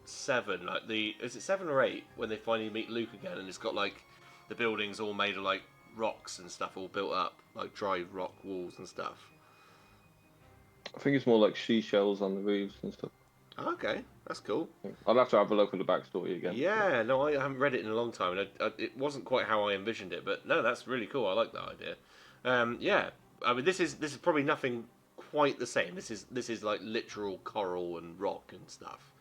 7? Like is it 7 or 8 when they finally meet Luke again, and it's got like the buildings all made of like rocks and stuff, all built up like dry rock walls and stuff. I think it's more like seashells on the roofs and stuff. Okay, that's cool. I'll have to have a look at the backstory again. Yeah, no, I haven't read it in a long time, and it wasn't quite how I envisioned it. But no, that's really cool. I like that idea. Yeah, I mean, this is probably nothing quite the same. This is like literal coral and rock and stuff,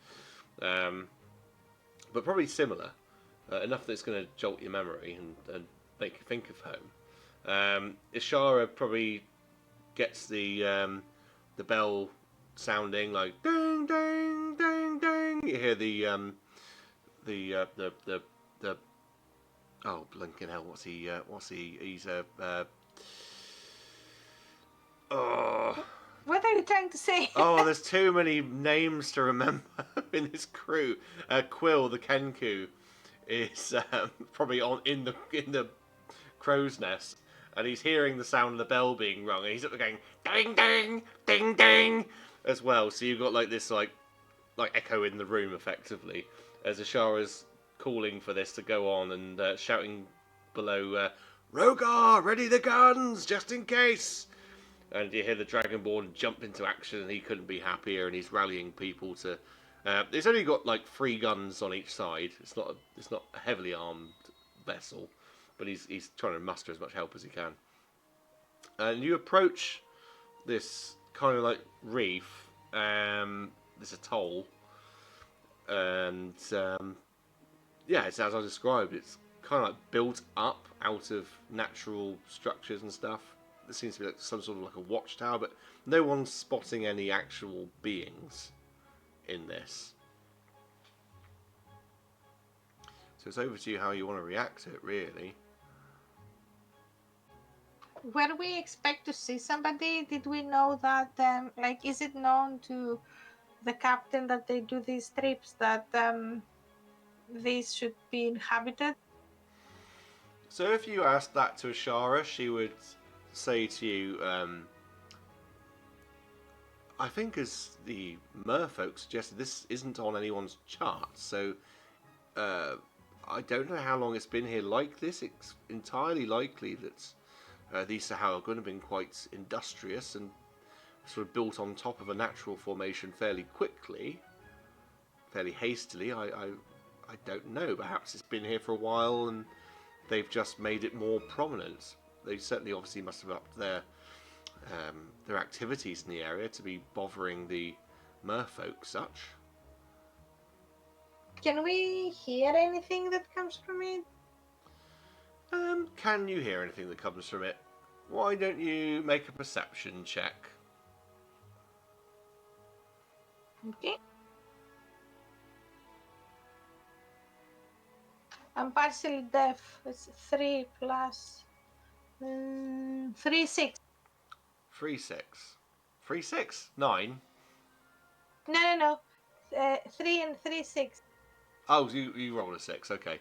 but probably similar enough that it's going to jolt your memory and make you think of home. Ishara probably gets the bell sounding like ding ding ding ding. You hear the oh blinking hell, what's he he's oh What are you trying to say? oh there's too many names to remember in this crew. Quill the Kenku is probably in the crow's nest, and he's hearing the sound of the bell being rung, and he's up there going ding ding ding ding as well. So you've got like this like echo in the room effectively as Ashara's calling for this to go on and shouting below, Rogar, ready the guns just in case. And you hear the Dragonborn jump into action, and he couldn't be happier, and he's rallying people to. It's only got like 3 guns on each side. It's not a heavily armed vessel, but he's trying to muster as much help as he can. And you approach this kind of like reef, this atoll, and yeah, it's as I described. It's kind of like built up out of natural structures and stuff. There seems to be like some sort of like a watchtower, but no one's spotting any actual beings in this. So it's over to you how you want to react to it, really. Were we expect to see somebody? Did we know that? Like, is it known to the captain that they do these trips that these should be inhabited? So if you asked that to Ashara, she would say to you, I think as the merfolk suggested, this isn't on anyone's chart, so I don't know how long it's been here like this. It's entirely likely that these Sahara would have been quite industrious and sort of built on top of a natural formation fairly quickly, fairly hastily. I don't know. Perhaps it's been here for a while and they've just made it more prominent. They certainly obviously must have upped their activities in the area to be bothering the merfolk such. Can we hear anything that comes from it? Can you hear anything that comes from it? Why don't you make a perception check? Okay. I'm partially deaf. It's 3 plus 3, 6. 3, 6. 3, 6? 9? No. 3 and 3, 6. Oh, you rolled a 6, okay.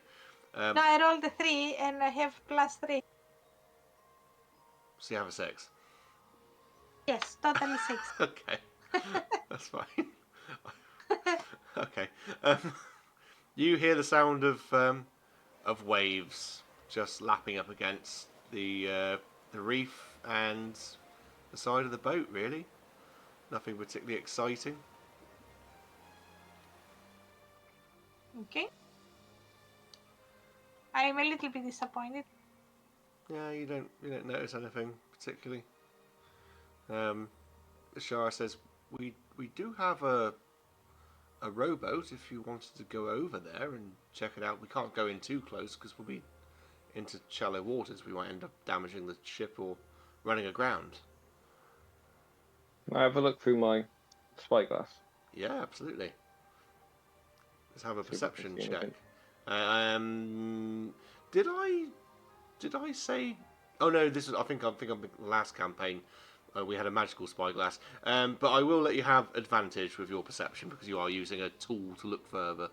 No, I rolled a 3 and I have plus 3. So you have a 6. Yes, totally 6. Okay, that's fine. Okay. You hear the sound of waves just lapping up against the reef and the side of the boat. Really, nothing particularly exciting. Okay. I'm a little bit disappointed. Yeah, you don't notice anything particularly. Shara says we do have a rowboat if you wanted to go over there and check it out. We can't go in too close because we'll be into shallow waters. We might end up damaging the ship or running aground. I have a look through my spyglass. Yeah, absolutely. Let's have a See if I can perception see check. anything. Did I say? Oh no, this is. I think I'm the last campaign. We had a magical spyglass. But I will let you have advantage with your perception because you are using a tool to look further.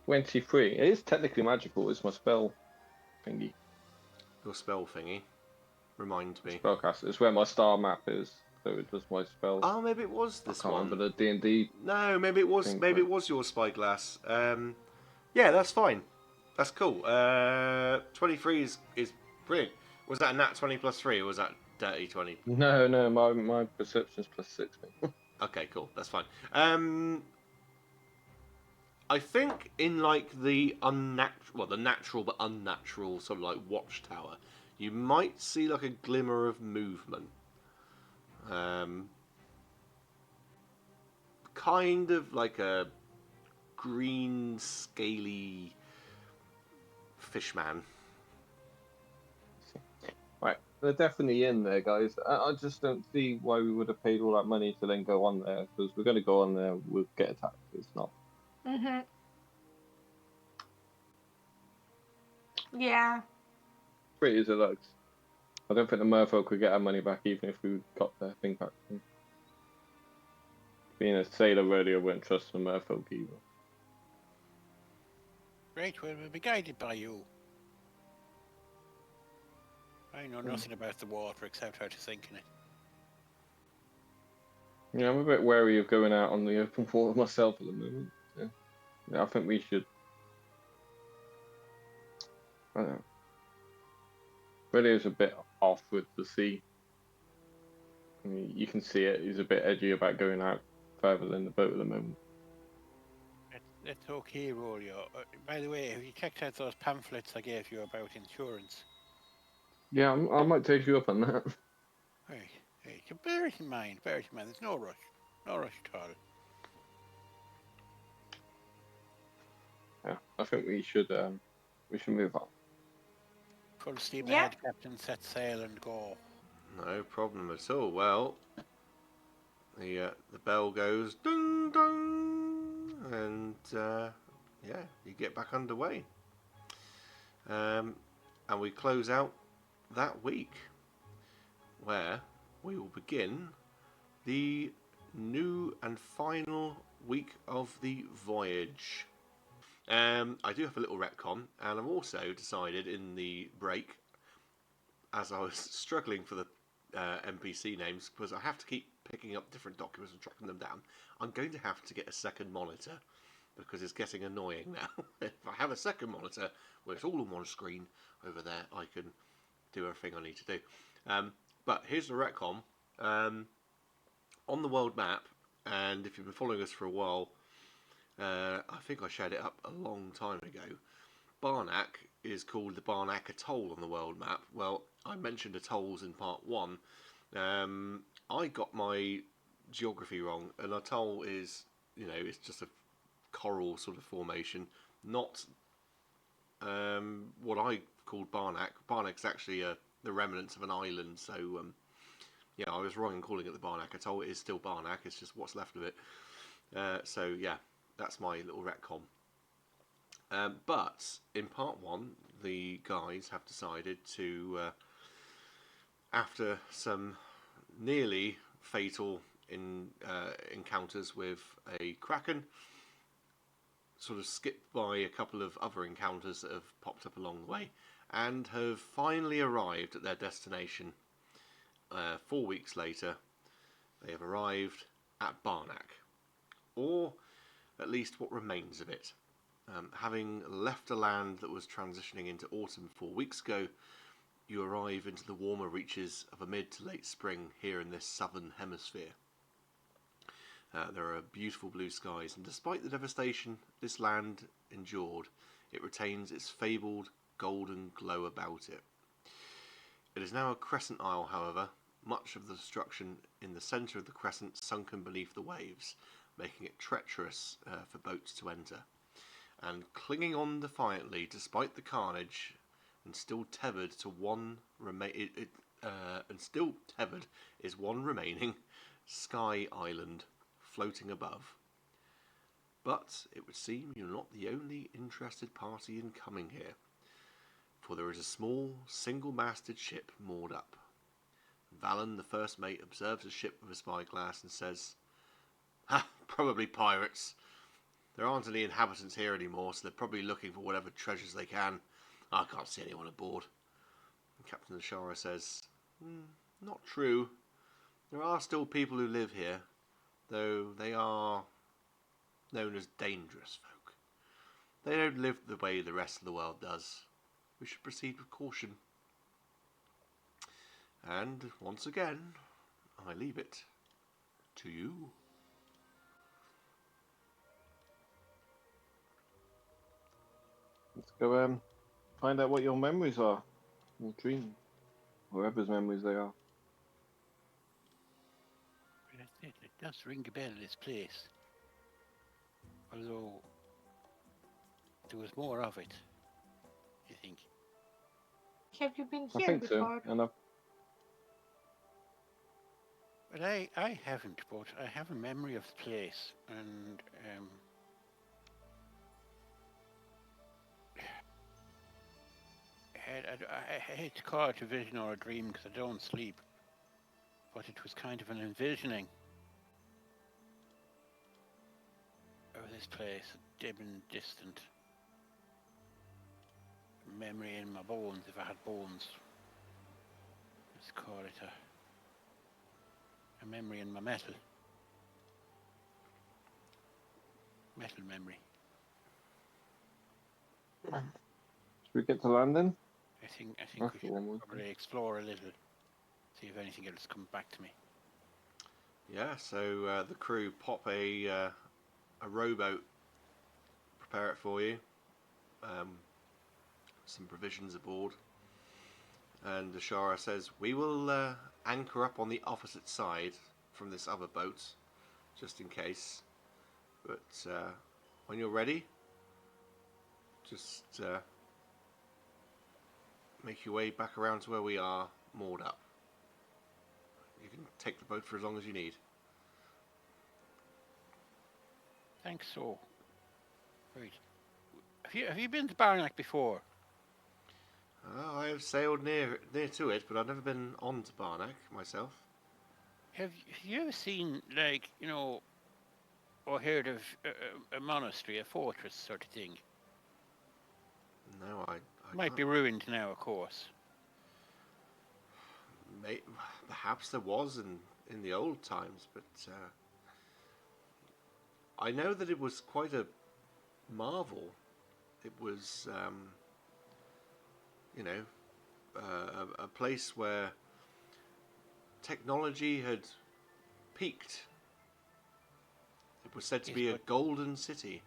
$23. It is technically magical. It's my spell thingy. Your spell thingy. Remind me. Spellcast. It's where my star map is, so it does my spells. Oh, maybe it was I this can't one. remember the D&D. No, maybe it was. thing, Maybe but- it was your spyglass. Yeah, that's fine. That's cool. 23 is brilliant. Was that a nat 20 plus 3 or was that dirty 20? No, my perception's +6. Mate. Okay, cool. That's fine. I think in like the the natural but unnatural sort of like watchtower, you might see like a glimmer of movement. Kind of like a green, scaly fishman. Right, they're definitely in there, guys. I just don't see why we would have paid all that money to then go on there, because we're going to go on there, we'll get attacked. It's not. Mhm. Yeah. Pretty as it looks. I don't think the merfolk could get our money back even if we got their thing back. Being a sailor, Roleo wouldn't trust the merfolk either. Great, we'll be guided by you. I know nothing about the water except how to sink in it. Yeah, I'm a bit wary of going out on the open water myself at the moment. Yeah, I think we should. I don't know. Roleo's a bit off with the sea. I mean, you can see it. He's a bit edgy about going out further than the boat at the moment. It's okay, Roleo. By the way, have you checked out those pamphlets I gave you about insurance? Yeah, I might take you up on that. Hey, bear it in mind. There's no rush. No rush at all. Yeah, I think we should move on. Full steam Yeah. ahead, Captain. Set sail and go. No problem at all. Well, the bell goes ding dong, and yeah, you get back underway. And we close out that week, where we will begin the new and final week of the voyage. I do have a little retcon, and I've also decided in the break, as I was struggling for the NPC names, because I have to keep picking up different documents and tracking them down, I'm going to have to get a second monitor, because it's getting annoying now. If I have a second monitor, where it's all on one screen over there, I can do everything I need to do. But here's the retcon. On the world map, and if you've been following us for a while, I think I shared it up a long time ago. Barnnach is called the Barnnach Atoll on the world map. Well, I mentioned atolls in part 1. I got my geography wrong. An atoll is, it's just a coral sort of formation, not what I called Barnnach. Barnnach's actually the remnants of an island, so yeah, I was wrong in calling it the Barnnach Atoll. It is still Barnnach, it's just what's left of it. So yeah, that's my little retcon. But in part 1, the guys have decided to, after some nearly fatal encounters with a kraken, sort of skipped by a couple of other encounters that have popped up along the way, and have finally arrived at their destination. 4 weeks later, they have arrived at Barnnach, or at least what remains of it. Having left a land that was transitioning into autumn 4 weeks ago, you arrive into the warmer reaches of a mid to late spring here in this southern hemisphere. There are beautiful blue skies, and despite the devastation this land endured, it retains its fabled golden glow about it. It is now a crescent isle, however, much of the destruction in the centre of the crescent sunken beneath the waves, making it treacherous for boats to enter. And clinging on defiantly, despite the carnage, and still tethered to one is one remaining Sky Island floating above. But it would seem you're not the only interested party in coming here, for there is a small, single-masted ship moored up. Valen, the first mate, observes the ship with a spyglass and says, "Ha, probably pirates. There aren't any inhabitants here anymore, so they're probably looking for whatever treasures they can. I can't see anyone aboard." And Captain Ashara says, "Not true. There are still people who live here, though they are known as dangerous folk. They don't live the way the rest of the world does. We should proceed with caution." And once again, I leave it to you. Let's go find out what your memories are. Your dream. Whoever's memories they are. It does ring a bell, this place. Although there was more of it, I think. Have you been I here think before? so. And But I haven't, but I have a memory of the place, and I hate to call it a vision or a dream because I don't sleep, but it was kind of an envisioning of this place, a dim and distant memory in my bones, if I had bones. Let's call it a memory in my metal memory. Should we get to London? I think That's we the should one we probably explore a little, see if anything else comes back to me. Yeah, so the crew pop a rowboat, prepare it for you, some provisions aboard, and Ashara says, "We will anchor up on the opposite side from this other boat, just in case. But when you're ready, just make your way back around to where we are, moored up. You can take the boat for as long as you need." Thanks. So, right. Have you been to Barnnach before? I have sailed near to it, but I've never been on to Barnnach myself. Have you ever seen, like, you know, or heard of a monastery, a fortress sort of thing? No, I Might be ruined now, of course. Perhaps there was in the old times, but I know that it was quite a marvel. It was, a place where technology had peaked. It was said to be a golden city.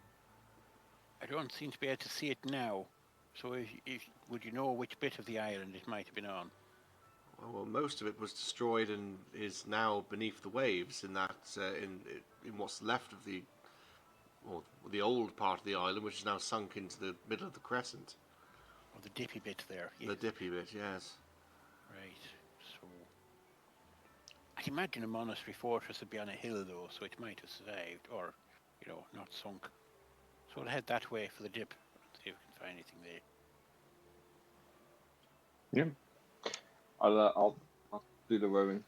I don't seem to be able to see it now. So, would you know which bit of the island it might have been on? Well, most of it was destroyed and is now beneath the waves. In that, in what's left of the old part of the island, which is now sunk into the middle of the crescent. Oh, the dippy bit there. Yes. The dippy bit, yes. Right. So, I imagine a monastery fortress would be on a hill, though, so it might have survived, or, not sunk. So I'll head that way for the dip and see if we can find anything there. Yeah. I'll do the rowing.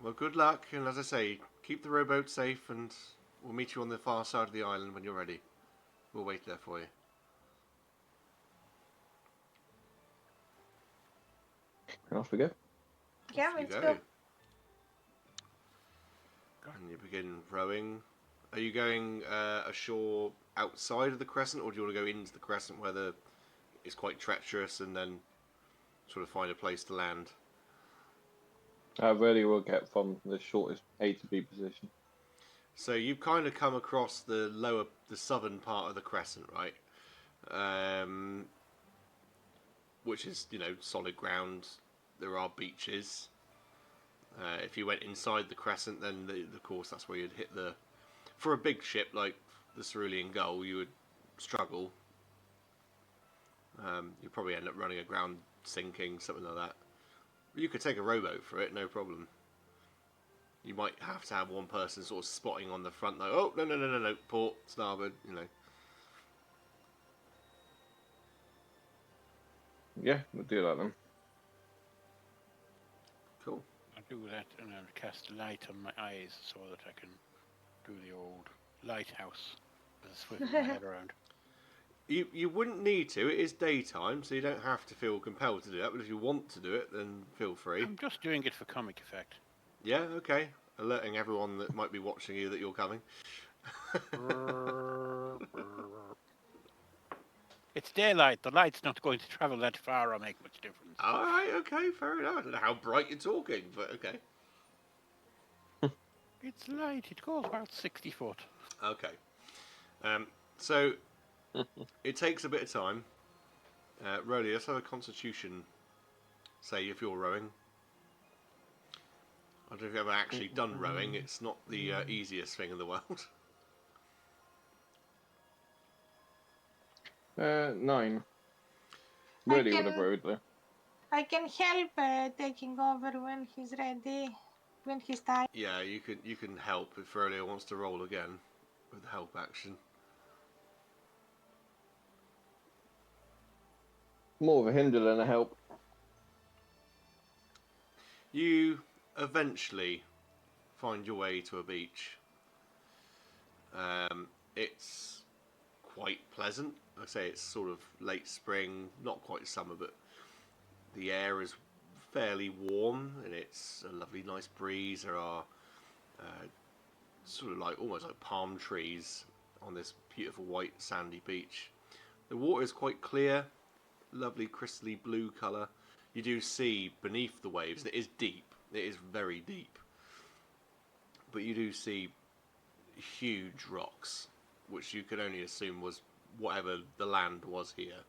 Well, good luck, and as I say, keep the rowboat safe, and we'll meet you on the far side of the island when you're ready. We'll wait there for you. Off we go. Yeah, Off you let's go. go. And you begin rowing. Are you going ashore outside of the crescent, or do you want to go into the crescent where it's quite treacherous and then sort of find a place to land? Really will get from the shortest A to B position. So you've kind of come across the southern part of the crescent, right? Which is, solid ground. There are beaches. If you went inside the crescent, then of course that's where you'd hit the. For a big ship like the Cerulean Gull, you would struggle. You'd probably end up running aground, sinking, something like that. You could take a rowboat for it, no problem. You might have to have one person sort of spotting on the front, like, oh, no, port, starboard, Yeah, we'll do that then. Cool. I'll do that and I'll cast light on my eyes so that I can do the old lighthouse with a swivel my head around. You wouldn't need to. It is daytime, so you don't have to feel compelled to do that. But if you want to do it, then feel free. I'm just doing it for comic effect. Yeah, okay. Alerting everyone that might be watching you that you're coming. It's daylight. The light's not going to travel that far or make much difference. All right, okay, fair enough. I don't know how bright you're talking, but okay. It's light. It goes about 60 foot. Okay. So it takes a bit of time. Roleo, let's have a constitution. Say if you're rowing. I don't know if you've ever actually done rowing. It's not the easiest thing in the world. 9. Really would have rowed though. I can help taking over when he's ready, when he's tired. Yeah, you can help if Roleo wants to roll again with the help action. More of a hinder than a help. You eventually find your way to a beach. It's quite pleasant. I say it's sort of late spring, not quite summer, but the air is fairly warm and it's a lovely, nice breeze. There are sort of like almost like palm trees on this beautiful white sandy beach. The water is quite clear, lovely crystally blue colour. You do see beneath the waves, and it is deep, it is very deep, but you do see huge rocks, which you could only assume was whatever the land was here,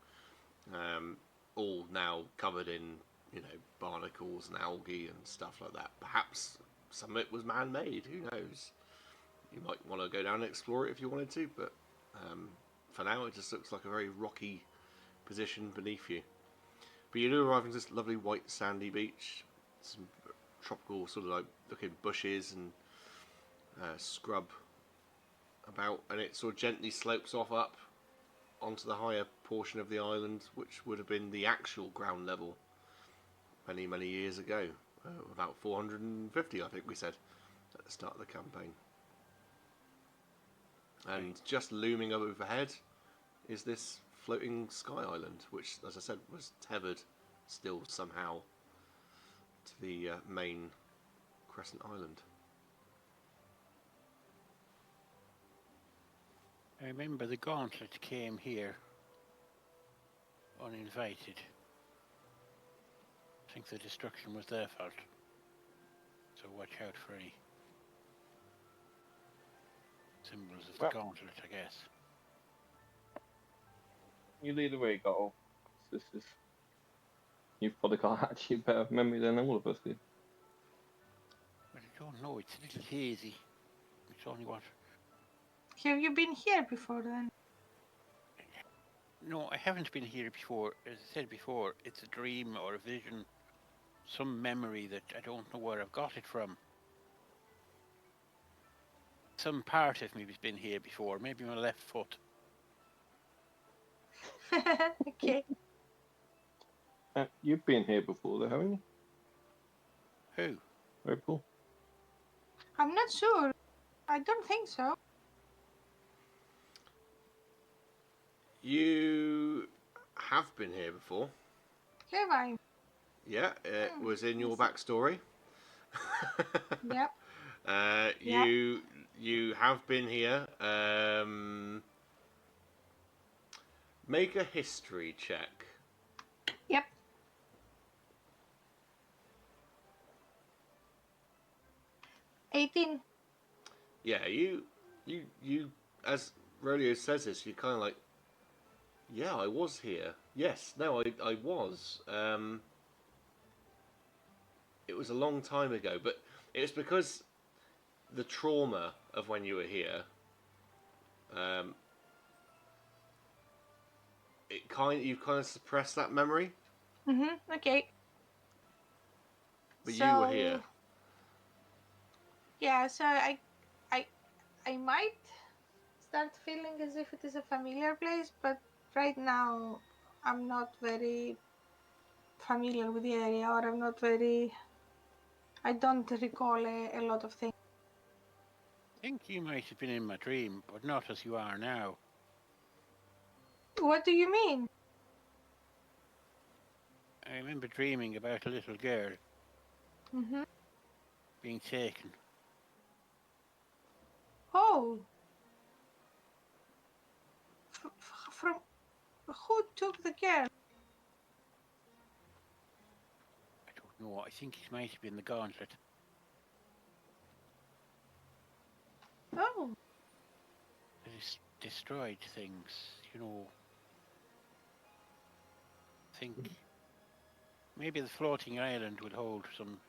all now covered in, barnacles and algae and stuff like that. Perhaps some of it was man-made, who knows? You might want to go down and explore it if you wanted to, but for now it just looks like a very rocky position beneath you. But you do arrive at this lovely white sandy beach, some tropical sort of like looking bushes and scrub about, and it sort of gently slopes off up onto the higher portion of the island, which would have been the actual ground level many, many years ago. About 450, I think we said at the start of the campaign. And just looming overhead is this floating sky island, which, as I said, was tethered still somehow to the main Crescent Island. I remember the gauntlet came here uninvited. I think the destruction was their fault. So watch out for any symbols of the gauntlet, I guess. You lead the way, Gottle. You've probably got actually better memory than all of us do. But I don't know, it's a little hazy. It's only what? Have you been here before then? No, I haven't been here before. As I said before, it's a dream or a vision. Some memory that I don't know where I've got it from. Some part of me has been here before, maybe my left foot. Okay. You've been here before, though, haven't you? Who? Opal? I'm not sure. I don't think so. You have been here before. Have I? Yeah, it was in your backstory. Yep. You have been here. Make a history check. Yep. 18. Yeah, you, as Roleo says this, you're kind of like, yeah, I was here. Yes, no, I was. It was a long time ago, but it's because the trauma of when you were here, you've kind of suppressed that memory, Okay. but So you were here. yeah, so I might start feeling as if it is a familiar place, but right now I'm not very familiar with the area, or I don't recall a lot of things. I think you might have been in my dream, but not as you are now. What do you mean? I remember dreaming about a little girl being taken. Oh, from who took the girl? I don't know. I think it might have been the gauntlet. Oh, It destroyed things, you know. I think maybe the floating island would hold some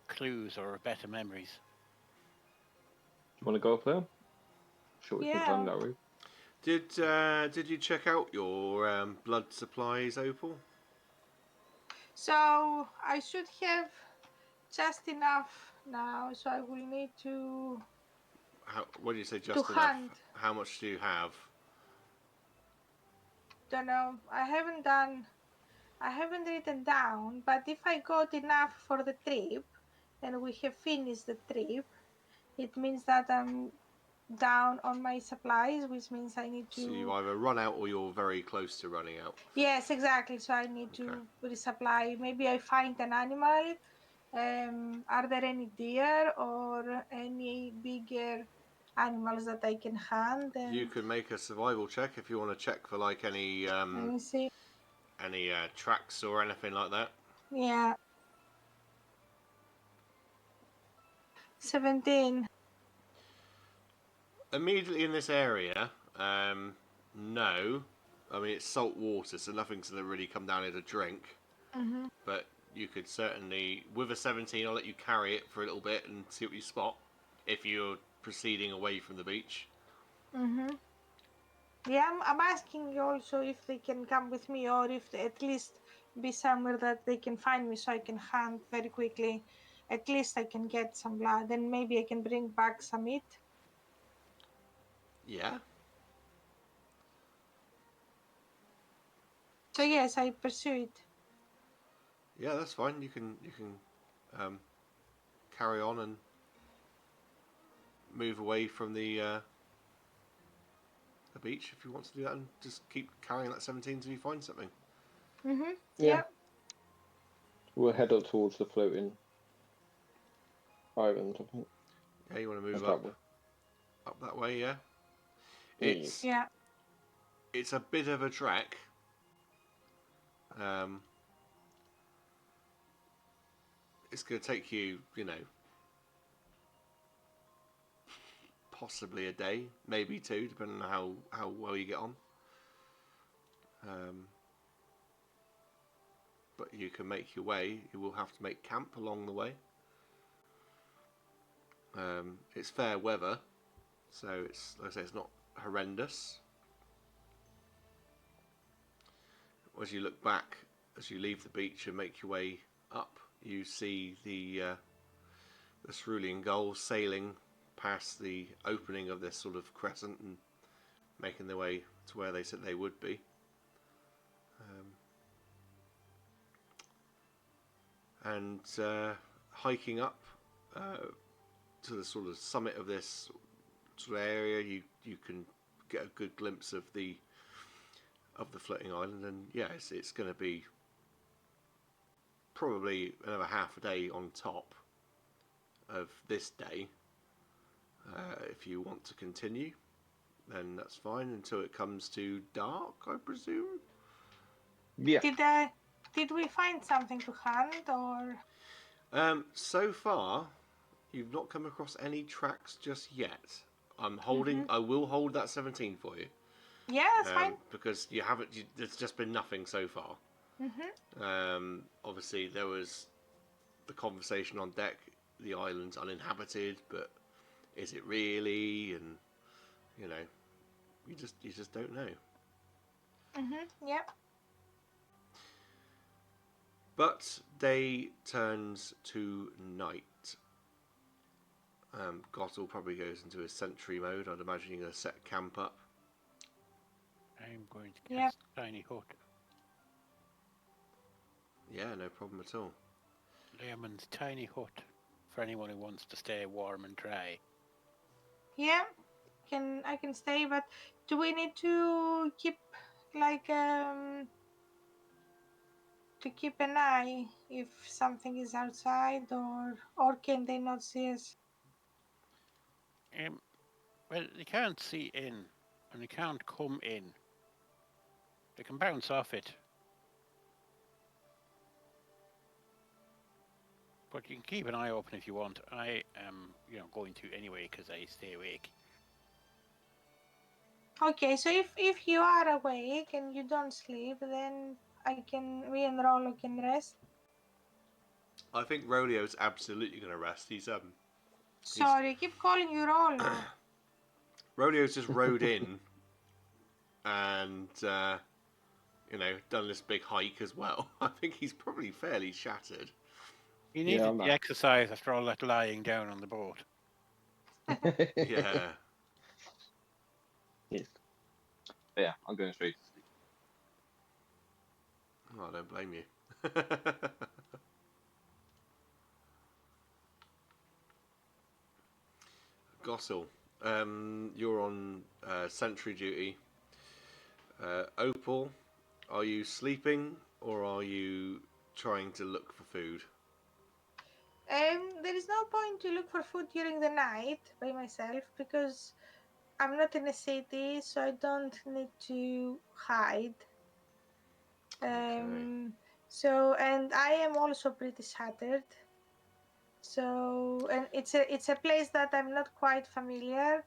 clues or better memories. Do you want to go up there? Sure, we can yeah. climb that route. Did you check out your blood supplies, Opal? So I should have just enough now, so I will need to What do you say, just enough? hunt. How much do you have? Don't know. I haven't written down, but if I got enough for the trip, and we have finished the trip, it means that I'm down on my supplies, which means I need to. So you either run out or you're very close to running out. Yes, exactly. So I need to resupply. Maybe I find an animal. Are there any deer or any bigger animals that I can hunt? You can make a survival check if you want to check for like Let me see. any tracks or anything like that. Yeah. 17. Immediately in this area, no. I mean, it's salt water, so nothing's going to really come down here to drink. But you could certainly, with a 17, I'll let you carry it for a little bit and see what you spot if you're proceeding away from the beach. Yeah, I'm asking you also if they can come with me, or if they at least be somewhere that they can find me so I can hunt very quickly. At least I can get some blood, and maybe I can bring back some meat. Yeah. So yes, I pursue it. Yeah, that's fine. You can carry on and move away from the beach if you want to do that, and just keep carrying that 17 until you find something. Yeah. We'll head up towards the floating island, I think. Yeah, you want to move That's that way. up that way. Yeah. Yeah. It's a bit of a trek. It's going to take you, possibly a day, maybe two, depending on how well you get on. But you can make your way. You will have to make camp along the way. It's fair weather, so it's, like I say, it's not horrendous. As you look back, as you leave the beach and make your way up, you see the Cerulean Gull sailing past the opening of this sort of crescent and making their way to where they said they would be. And hiking up to the sort of summit of this sort of area, you can get a good glimpse of the floating island, and yeah, it's going to be probably another half a day on top of this day. If you want to continue, then that's fine until it comes to dark, I presume. Yeah. Did we find something to hunt, or? So far, You've not come across any tracks just yet. I'm holding. I will hold that 17 for you. Yeah, that's fine. Because you haven't. There's just been nothing so far. Obviously, there was the conversation on deck. The island's uninhabited, but is it really? And you know, you just don't know. Yep. But day turns to night. Gottel probably goes into his sentry mode. I'd imagine you're going to set camp up. I'm going to cast Tiny Hut. Yeah, no problem at all. Leomund's Tiny Hut for anyone who wants to stay warm and dry. Yeah, I can stay, but do we need to keep like to keep an eye if something is outside, or can they not see us? Well, they can't see in, and they can't come in. They can bounce off it. But you can keep an eye open if you want. I am, going to anyway because I stay awake. Okay, so if you are awake and you don't sleep, then me and Rollo can rest. I think Roleo's absolutely going to rest. Sorry, I keep calling you Rollo. Roleo's just rode in and done this big hike as well. I think he's probably fairly shattered. He needed the exercise after all that lying down on the boat. Yeah. Yes. But yeah, I'm going straight to sleep. Oh, I don't blame you. Gossel, you're on sentry duty. Opal, are you sleeping or are you trying to look for food? There is no point to look for food during the night by myself because I'm not in a city, so I don't need to hide. Okay. So, and I am also pretty shattered. So, and it's a place that I'm not quite familiar.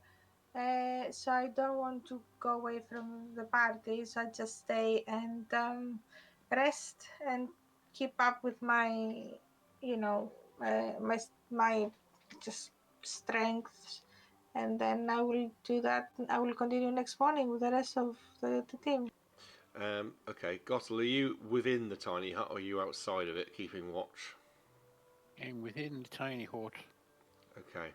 So I don't want to go away from the party. So I just stay and rest and keep up with my, my just strengths. And then I will do that. I will continue next morning with the rest of the team. Okay, Gossel, are you within the tiny hut or are you outside of it keeping watch? I'm within the tiny hut. Okay.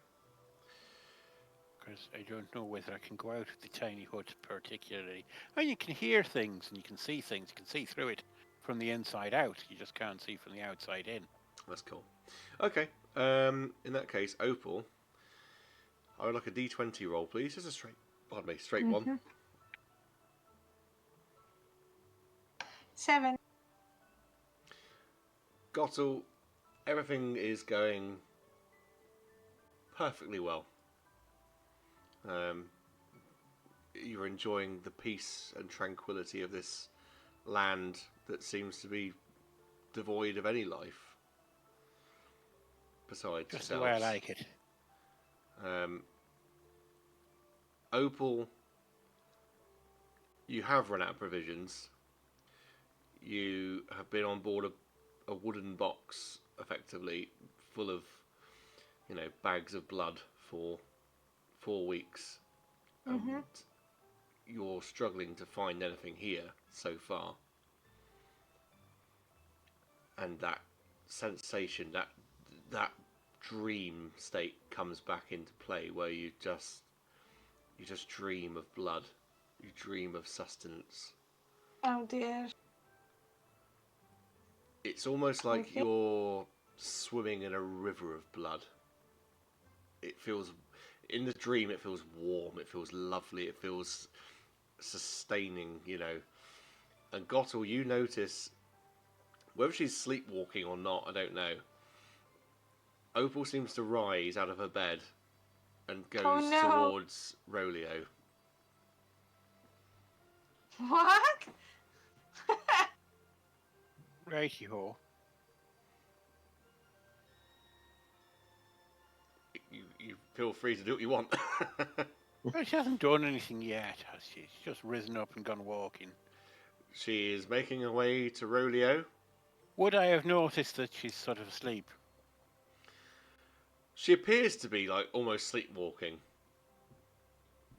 Because I don't know whether I can go out of the tiny hut particularly. I mean, you can hear things and you can see things. You can see through it from the inside out. You just can't see from the outside in. That's cool. Okay. In that case, Opal, I would like a D20 roll, please. Just a straight one. 7. Gottel, everything is going perfectly well. You're enjoying the peace and tranquility of this land that seems to be devoid of any life besides Just yourselves. the way I like it. Opal, you have run out of provisions. You have been on board a wooden box, effectively, full of, bags of blood for 4 weeks. And you're struggling to find anything here so far. And that sensation, that dream state comes back into play where you just dream of blood. You dream of sustenance. Oh dear. It's almost like you're swimming in a river of blood. It feels, in the dream, it feels warm, it feels lovely, it feels sustaining, And Gottel, you notice, whether she's sleepwalking or not, I don't know. Opal seems to rise out of her bed and goes towards Roleo. What? Righty-ho. you feel free to do what you want. Well, she hasn't done anything yet, has she? She's just risen up and gone walking. She is making her way to Roleo. Would I have noticed that she's sort of asleep? She appears to be like almost sleepwalking,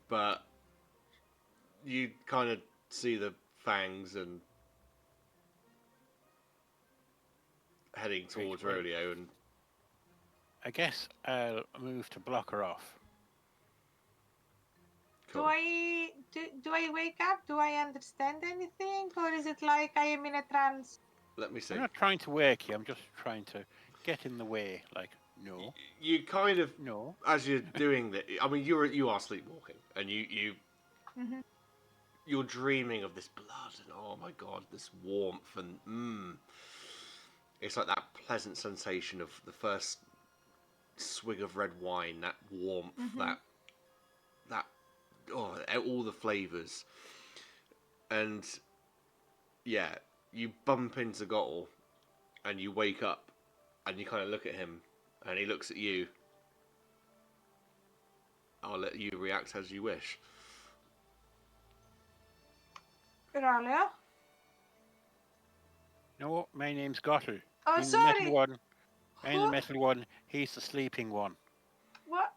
but you kind of see the fangs and heading towards Right, well, Roleo, and I guess I'll move to block her off. Do cool. I wake up? Do I understand anything, or is it like I am in a trance? Let me see. I'm not trying to wake you, I'm just trying to get in the way. Like, no, You kind of, no. as you're doing that, I mean, you are sleepwalking, and Mm-hmm. you're dreaming of this blood, and oh my god, this warmth, and it's like that pleasant sensation of the first swig of red wine, that warmth, that oh, all the flavors, and yeah, you bump into Gottle, and you wake up, and you kind of look at him, and he looks at you. I'll let you react as you wish. Roleo? No, my name's Gottle. Oh, I'm the sorry. metal one. I'm the Who? metal one. He's the sleeping one. What?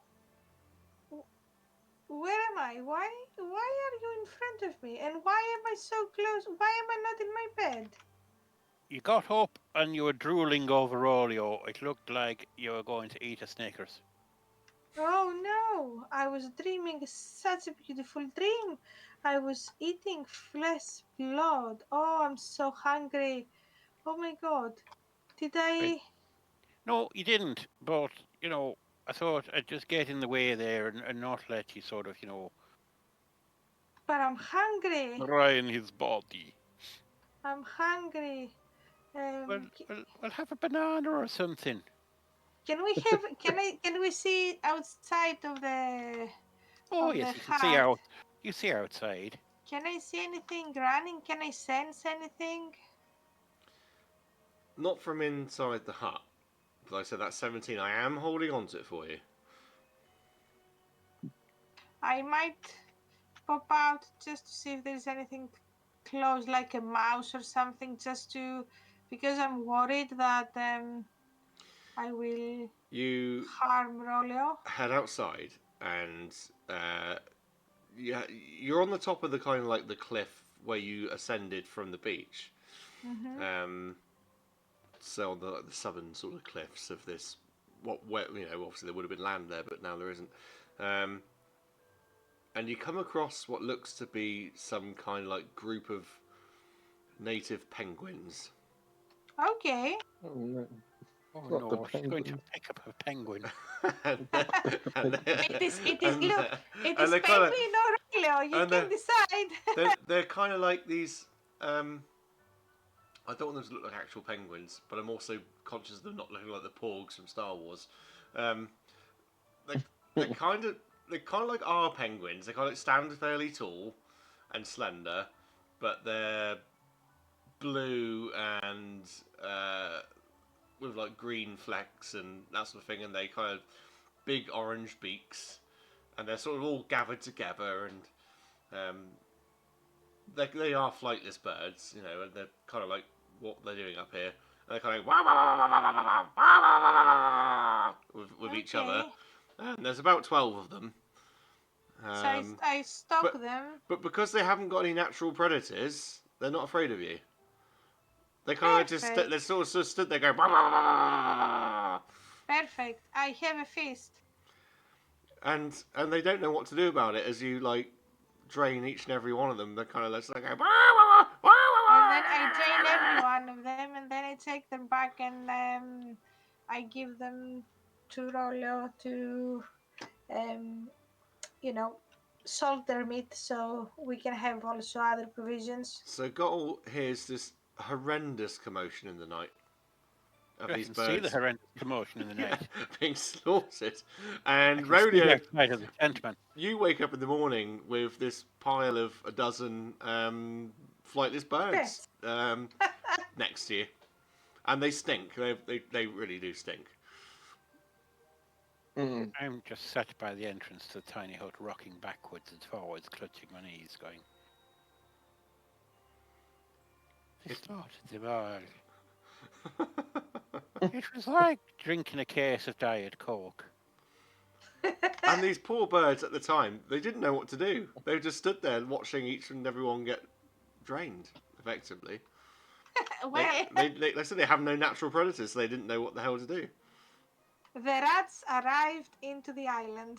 Where am I? Why are you in front of me? And why am I so close? Why am I not in my bed? You got up and you were drooling over Roleo. It looked like you were going to eat a Snickers. Oh no! I was dreaming such a beautiful dream. I was eating flesh blood. Oh, I'm so hungry. Oh my god. Did I? No, you didn't. But, I thought I'd just get in the way there and not let you sort of, But I'm hungry. try in his body. I'm hungry. Well, well, have a banana or something. Can we have? Can we see outside of the Oh, of yes, the you can see hut? out. You see outside. Can I see anything running? Can I sense anything? Not from inside the hut. But like I said, that's 17. I am holding on to it for you. I might pop out just to see if there's anything close, like a mouse or something, just to because I'm worried that I will You harm Roleo. head outside, and yeah, you're on the top of the kind of like the cliff where you ascended from the beach. Mm-hmm. So on the southern sort of cliffs of this, where obviously there would have been land there, but now there isn't. Um, and you come across what looks to be some kind of like group of native penguins. Okay. Oh no. Oh, Not the no, she's going to penguins. pick up a penguin. and It is. Look, it is they're kind of, penguin or Roleo. You and can decide. they're kind of like these. I don't want them to look like actual penguins, but I'm also conscious of them not looking like the porgs from Star Wars. Um, they're kind of like our penguins. They kind of like stand fairly tall and slender, but they're blue and with like green flecks and that sort of thing, and they kind of big orange beaks, and they're sort of all gathered together, and they are flightless birds, and they're kind of like what they're doing up here. And they're kind of like with each other. Okay. And there's about 12 of them. So I stalk them. But because they haven't got any natural predators, they're not afraid of you. They kind of just Perfect. they sort of stood there going. Perfect. I have a feast. And they don't know what to do about it as you like drain each and every one of them. They're kind of just like. And then I drain every one of them, and then I take them back, and I give them to Rollo to, salt their meat so we can have also other provisions. So Gottle hears this horrendous commotion in the night of I these can see the birds horrendous commotion in the night. being slaughtered. I And can see the Roleo, outside of the tent, man. you wake up in the morning with this pile of a dozen flightless birds next to you. And they stink. They really do stink. I'm just sat by the entrance to the tiny hut, rocking backwards and forwards, clutching my knees, going. They started them all. It was like drinking a case of Diet Coke. And these poor birds at the time, they didn't know what to do. They just stood there watching each and everyone get drained, effectively. Well, They said they have no natural predators, so they didn't know what the hell to do. the rats arrived into the island.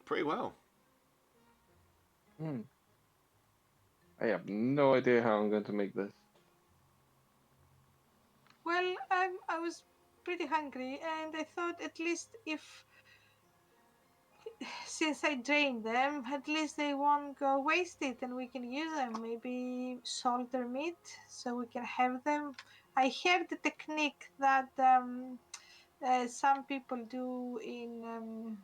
Pretty well. I have no idea how I'm going to make this. Well, I was pretty hungry, and I thought at least since I drained them, at least they won't go wasted and we can use them. Maybe salt their meat so we can have them. I heard the technique that some people do in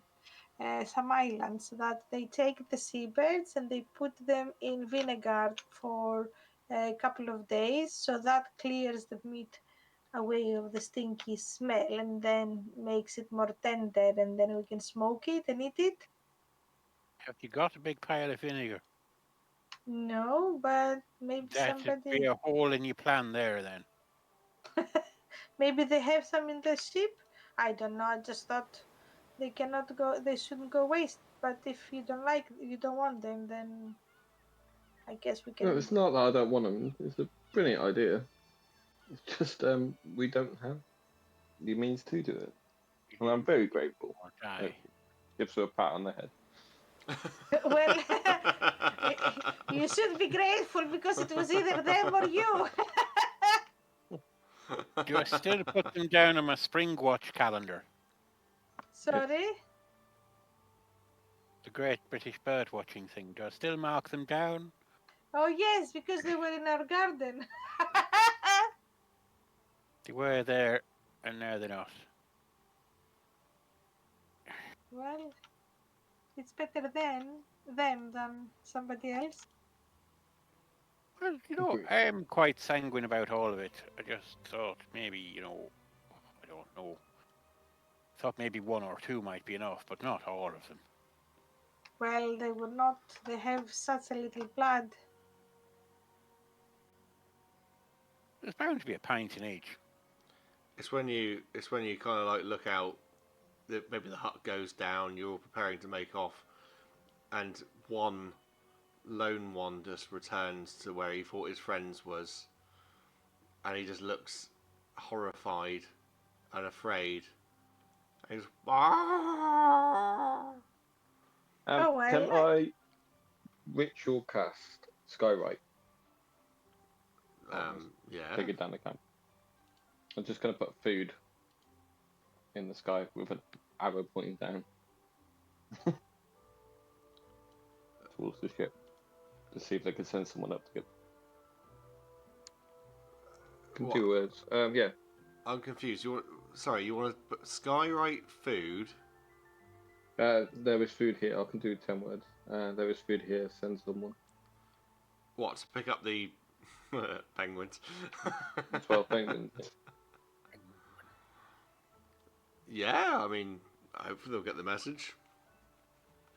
some islands, that they take the seabirds and they put them in vinegar for a couple of days, so that clears the meat away of the stinky smell and then makes it more tender, and then we can smoke it and eat it. Have you got a big pile of vinegar? No, but maybe That'd be somebody, a hole in your plan there, then. maybe they have some in the ship. I don't know. I just thought they shouldn't go waste. But if you don't want them, then I guess we No, can. it's not that I don't want them. It's a brilliant idea. It's just we don't have the means to do it. And I'm very grateful. Or die. Gives her a pat on the head. Well, you should be grateful because it was either them or you. Do I still put them down on my spring watch calendar? Sorry? The Great British Bird Watching thing. Do I still mark them down? Oh, yes, because they were in our garden. They were there, and now they're not. Well, it's better them than somebody else. Well, I'm quite sanguine about all of it. I just thought maybe, I don't know. Thought maybe one or two might be enough, but not all of them. Well, they were not. They have such a little blood. There's bound to be a pint in each. It's when you kind of like look out. Maybe the hut goes down. You're preparing to make off, and one lone one just returns to where he thought his friends was, and he just looks horrified and afraid. And he's Oh, well, Can I ritual cast Skywrite? yeah. Take it down the camp. I'm just going to put food in the sky with an arrow pointing down towards the ship to see if they can send someone up to get. Can What? do words. Yeah. I'm confused. You want to put skywrite food? There is food here. I can do 10 words. There is food here. Send someone. What, to pick up the penguins? 12 penguins. Yeah, I mean, hopefully they'll get the message.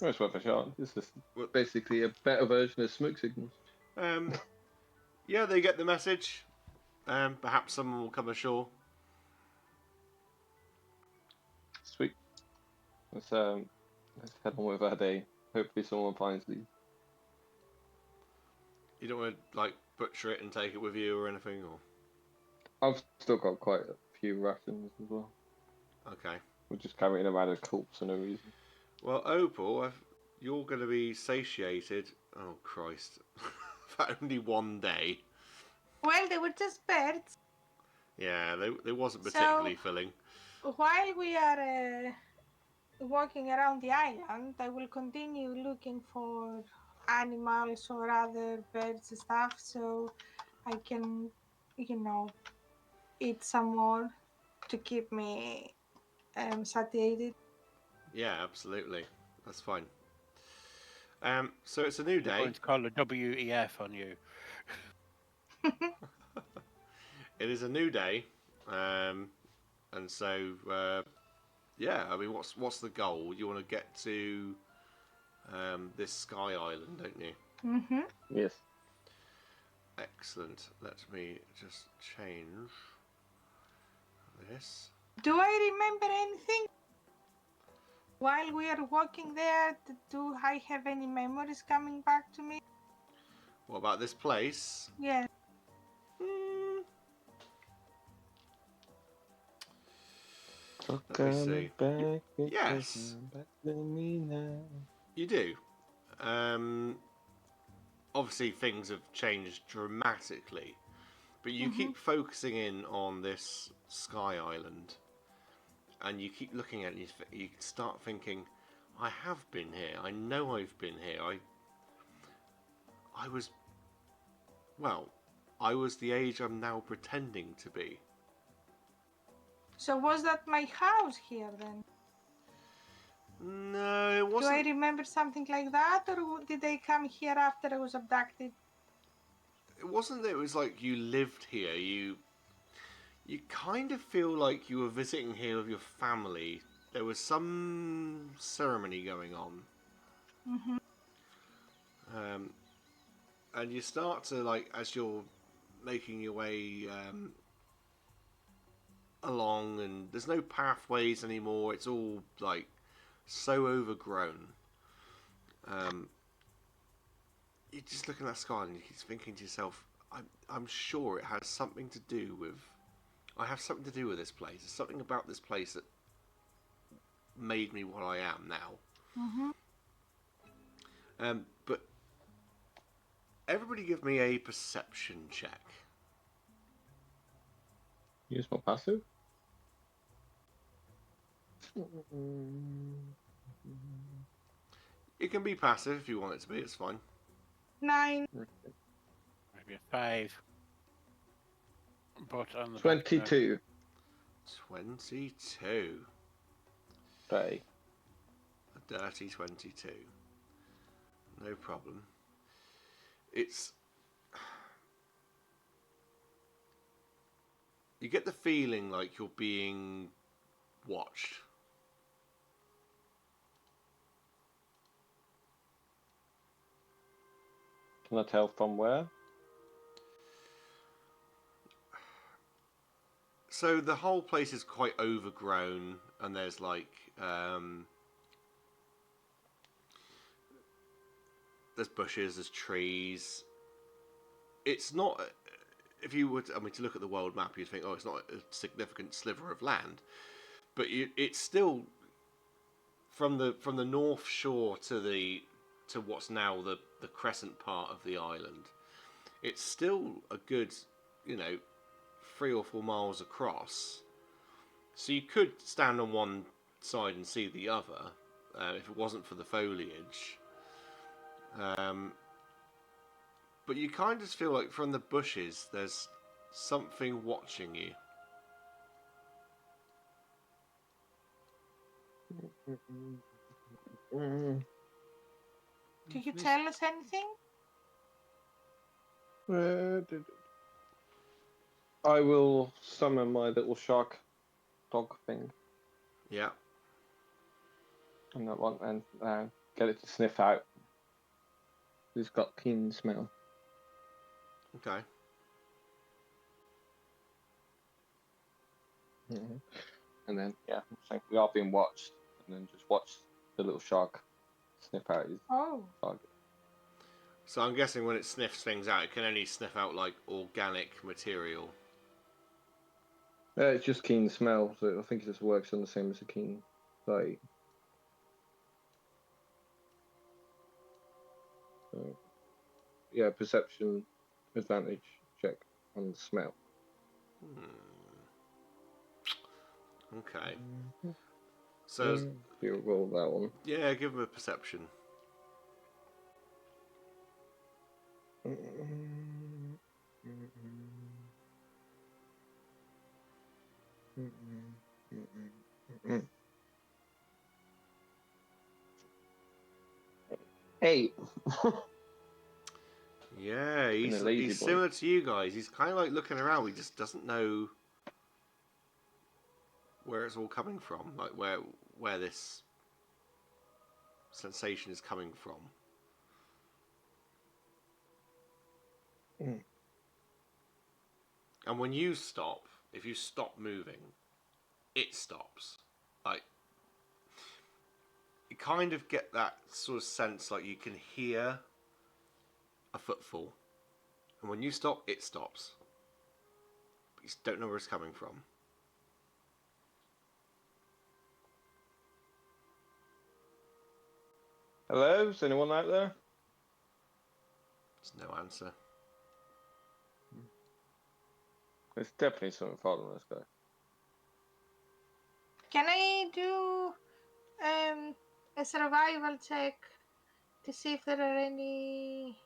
Well, it's worth a shot. This is basically a better version of smoke signals. Yeah, they get the message. Perhaps someone will come ashore. Sweet. Let's head on with our day. Hopefully someone finds these. You don't want to like butcher it and take it with you or anything, or I've still got quite a few rations as well. okay. We're just carrying around a corpse for no reason. Well, Opal, you're going to be satiated. Oh Christ, for only one day. well, they were just birds. Yeah, they wasn't particularly filling. While we are walking around the island, I will continue looking for animals or other birds and stuff, so I can, eat some more to keep me satiated. Yeah, absolutely. That's fine. So it's a new They're day. going to call a WEF on you. It is a new day, and so Yeah, I mean, what's the goal? You want to get to this Sky Island, don't you? Mm-hmm. Yes. Excellent. Let me just change this. Do I remember anything? While we are walking there, do I have any memories coming back to me? What about this place? Yes. Let me see. Back, Yes, back to me now. you do. Obviously, things have changed dramatically, but you keep focusing in on this Sky Island, and you keep looking at it. And you start thinking, "I have been here. I know I've been here. I was, well, I was the age I'm now pretending to be." So was that my house here then? No, it Do I wasn't. remember something like that, or did they come here after I was abducted? It wasn't that it was like you lived here. You kind of feel like you were visiting here with your family. There was some ceremony going on. Mm-hmm. And you start to, like, as you're making your way along, and there's no pathways anymore. It's all like so overgrown. You're just looking at that sky and you're thinking to yourself, I'm sure it has something to do with. I have something to do with this place. There's something about this place that made me what I am now. Mm-hmm. But everybody give me a perception check. Use my passive. It can be passive if you want it to be. It's fine. 9. Maybe a 5. But on the 22. 22. Okay. A dirty 22. No problem. It's... You get the feeling like you're being watched. Can I tell from where? So the whole place is quite overgrown, and there's like there's bushes, there's trees. It's not. If you were, to look at the world map, you'd think, oh, it's not a significant sliver of land, but it's still from the north shore to what's now the crescent part of the island. It's still a good, 3 or 4 miles across. So you could stand on one side and see the other if it wasn't for the foliage. But you kind of feel like from the bushes there's something watching you. Do you tell us anything? I will summon my little shark dog thing. Yeah. And that one, and get it to sniff out. It's got keen smell. Okay. Mm-hmm. And then, yeah, we are being watched. And then just watch the little shark sniff out his target. So I'm guessing when it sniffs things out, it can only sniff out like organic material. It's just keen smell, so I think it just works on the same as a keen sight. So, yeah, perception advantage check on the smell. Okay. So you roll that one. Yeah, give him a perception. Eight. Yeah, he's similar to you guys. He's kind of like looking around. He just doesn't know where it's all coming from, like where this sensation is coming from. Mm. And when you stop, if you stop moving, it stops. Like, you kind of get that sort of sense like you can hear a footfall. And when you stop, it stops. But you just don't know where it's coming from. Hello? Is anyone out there? There's no answer. There's definitely something following this guy. Can I do a survival check to see if there are any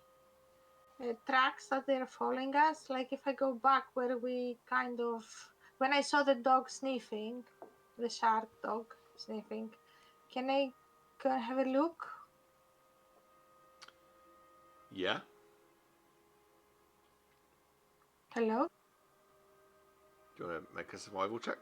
tracks that they're following us? Like if I go back where we kind of, when I saw the dog sniffing, the shark dog sniffing, can I go have a look? Yeah? Hello? Do you want to make a survival check?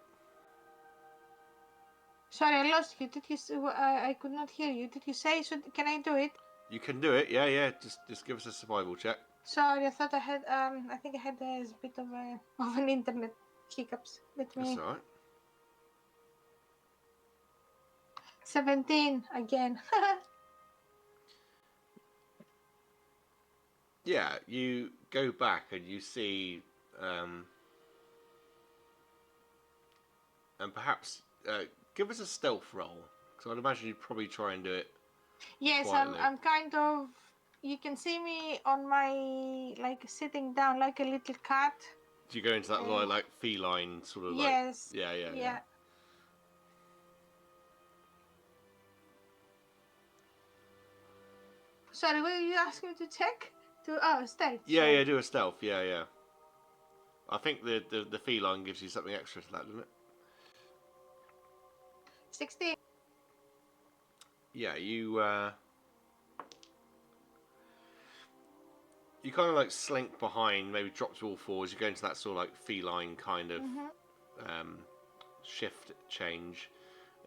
Sorry, I lost you. Did you? I could not hear you. Did you say? Can I do it? You can do it, yeah. Just give us a survival check. Sorry, I thought I had. I think I had a bit of an internet hiccups. Let me. That's alright. 17 again. Yeah, you go back and you see, and perhaps give us a stealth roll, because I'd imagine you'd probably try and do it. Yes, quietly. I'm kind of. You can see me on my sitting down like a little cat. Do you go into that like feline sort of yes. like? Yeah. Sorry, were you asking me to check? Stealth. Yeah, do a stealth. Yeah. I think the feline gives you something extra to that, doesn't it? 16. Yeah, you kind of like slink behind, maybe drop to all fours. You go into that sort of like feline kind of shift change,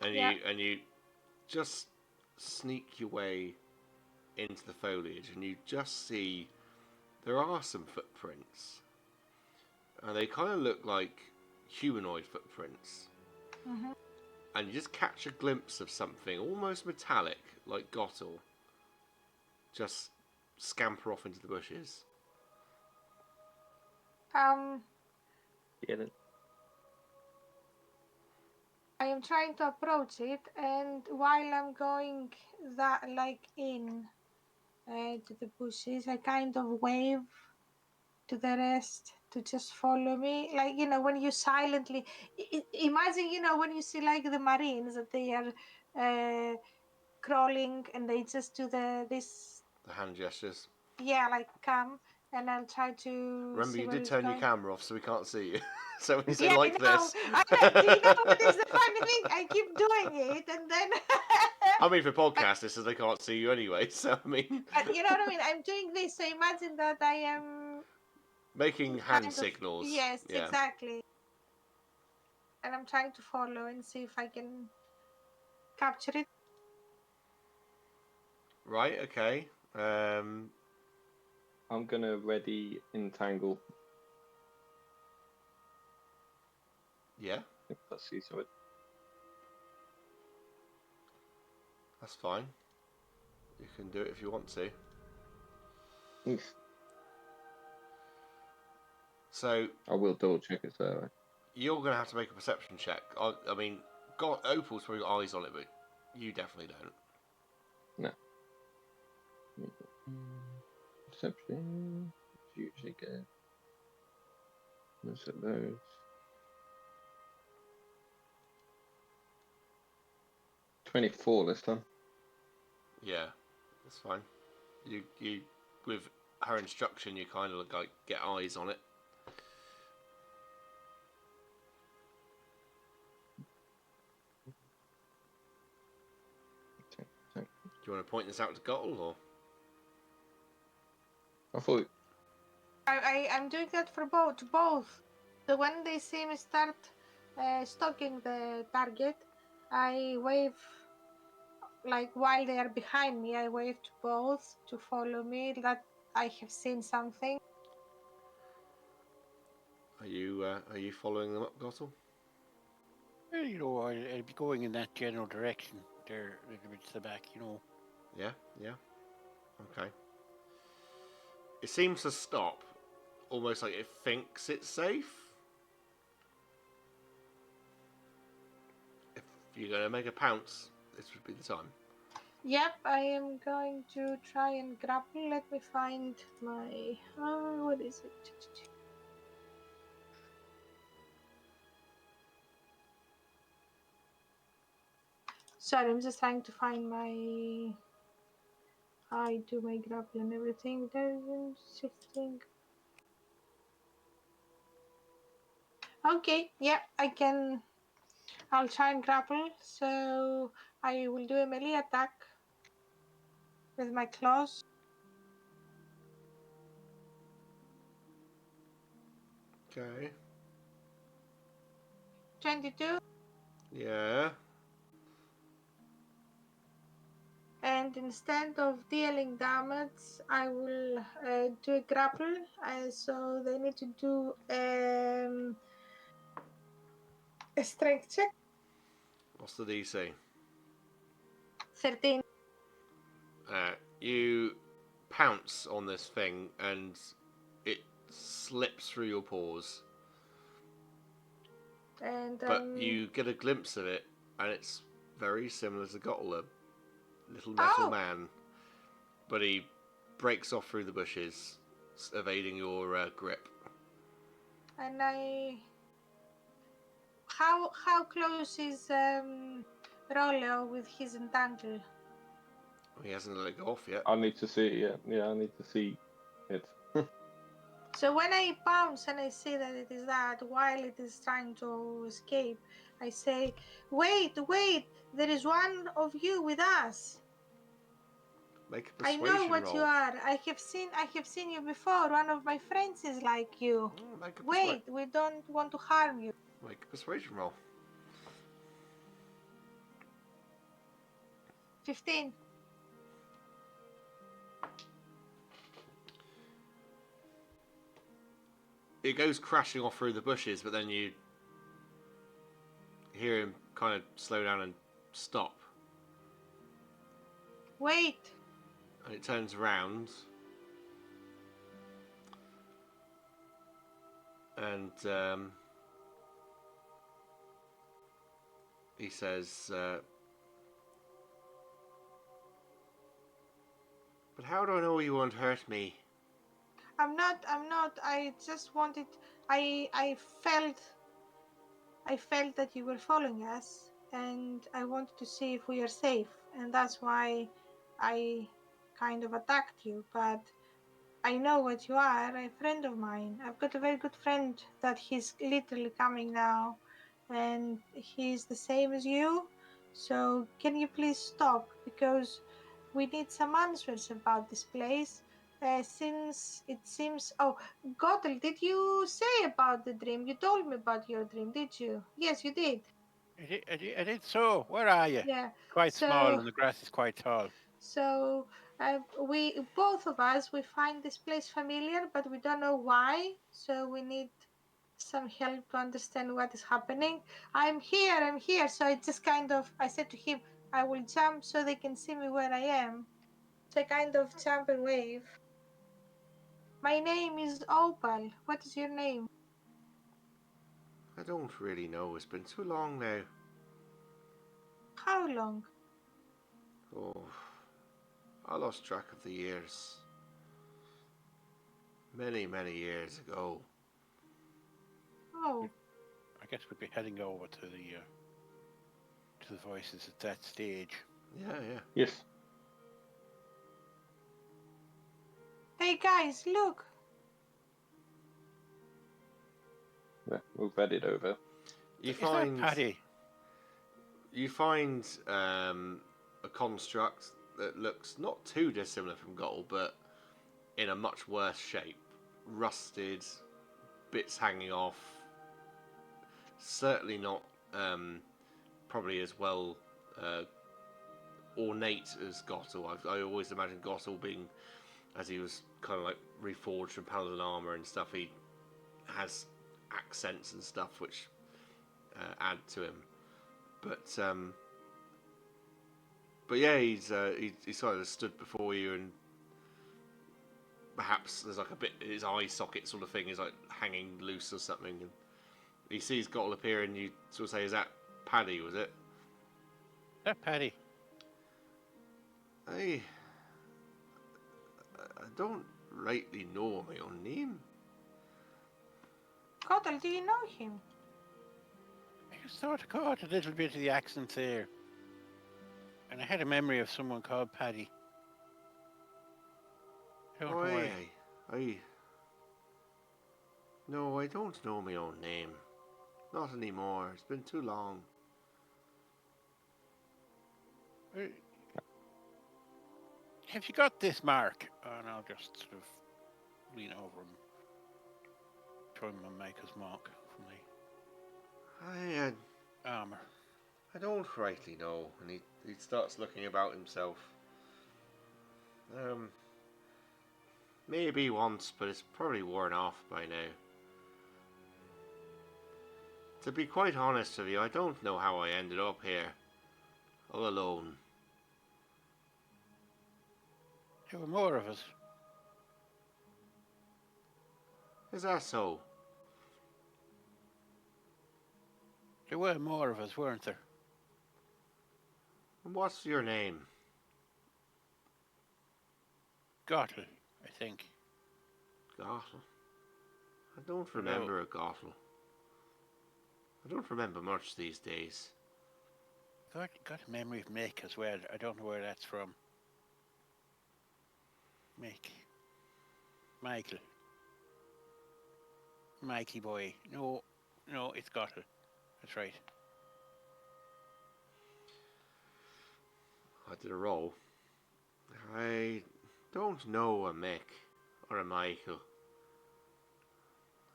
and you just sneak your way into the foliage, and you just see there are some footprints, and they kind of look like humanoid footprints. And you just catch a glimpse of something almost metallic, like Gottel, just scamper off into the bushes. Get it. I am trying to approach it, and while I'm going in to the bushes, I kind of wave to the rest to just follow me. Like, when you silently imagine, when you see like the Marines that they are crawling and they just do the hand gestures. Yeah, like come, and I'll try to. Remember, see you where did it's turn your going. camera off, so we can't see you. So when you say Yeah, like I know. this. Do you know what is the funny thing? I keep doing it, and then. I mean, for podcasters, so they can't see you anyway. So I mean. You know what I mean? I'm doing this, so imagine that I am making hand signals. Yes, yeah. Exactly. And I'm trying to follow and see if I can capture it. Right. Okay. I'm gonna ready entangle. Yeah. If that's useful. That's fine. You can do it if you want to. Oof. So I will double check it there. Right? You're going to have to make a perception check. I mean, Opal's probably got eyes on it, but you definitely don't. No. Perception. Usually good. Let's at those. $24 this time. Yeah, that's fine. You with her instruction, you kind of like get eyes on it. Do you want to point this out to Gottel, or? I thought. I'm doing that for both. So when they see me start stalking the target, I wave, like while they are behind me, I wave to both to follow me, that I have seen something. Are you following them up, Gottel? Well, I'll be going in that general direction there, a little bit to the back, Yeah, yeah. Okay. It seems to stop, almost like it thinks it's safe. If you're going to make a pounce, this would be the time. Yep, I am going to try and grapple. Let me find my... what is it? Sorry, I'm just trying to find my... I do my grapple and everything. There's shifting. Okay, yeah, I can... I'll try and grapple. So I will do a melee attack with my claws. Okay. 22. Yeah. And instead of dealing damage, I will do a grapple. So they need to do a strength check. What's the DC? 13. You pounce on this thing and it slips through your paws. But you get a glimpse of it, and it's very similar to Gottel, a little metal man. But he breaks off through the bushes, evading your grip. And I... How close is Roleo with his entangle? He hasn't let it go off yet. I need to see it, yeah. I need to see it. So when I bounce and I see that it is that, while it is trying to escape, I say, wait, there is one of you with us. Make a persuasion I know what roll. you are. I have seen you before. One of my friends is like you. Wait, we don't want to harm you. Make a persuasion roll. 15. It goes crashing off through the bushes, but then you hear him kind of slow down and stop. Wait. And it turns around. And he says, but how do I know you won't hurt me? I'm not. I just wanted... I felt that you were following us, and I wanted to see if we are safe, and that's why I kind of attacked you. But I know what you are, a friend of mine. I've got a very good friend that he's literally coming now, and he's the same as you. So can you please stop, because we need some answers about this place. Since it seems... Oh, Gottel, did you say about the dream? You told me about your dream, did you? Yes, you did. I did so. Where are you? Yeah. Quite small, and the grass is quite tall. So we, both of us, we find this place familiar, but we don't know why. So we need some help to understand what is happening. I'm here. So I just kind of... I said to him, I will jump so they can see me where I am. So I kind of jump and wave. My name is Opal. What is your name? I don't really know. It's been too long now. How long? Oh, I lost track of the years. Many, many years ago. Oh. I guess we'd be heading over to the voices at that stage. Yeah. Yes. Hey guys, look. Yeah, we'll bet it over. You Is that Paddy? You find a construct that looks not too dissimilar from Gottel, but in a much worse shape. Rusted, bits hanging off, certainly not probably as well ornate as Gottel. I always imagined Gottel being, as he was kind of like reforged from paladin armor and stuff, he has accents and stuff which add to him. But yeah, he sort of stood before you, and perhaps there's like a bit, his eye socket sort of thing is like hanging loose or something, and he sees Gottel appear, and you sort of say, "Is that Paddy? Was it?" That Paddy. I don't rightly know my own name. Kotal, do you know him? I sort of caught a little bit of the accent there. And I had a memory of someone called Paddy. I don't know why. No, I don't know my own name. Not anymore. It's been too long. Have you got this, Mark? And I'll just sort of lean over and try and make his mark from the armour. I don't rightly know. And he starts looking about himself. Maybe once, but it's probably worn off by now. To be quite honest with you, I don't know how I ended up here. All alone. There were more of us. Is that so? There were more of us, weren't there? And what's your name? Gottel, I think. Gottel? I don't remember a Gottel. I don't remember much these days. Got a memory of Mick as well. I don't know where that's from. Mick. Michael. Mikey boy. No, it's Gottel. That's right. I did a roll. I don't know a Mick or a Michael.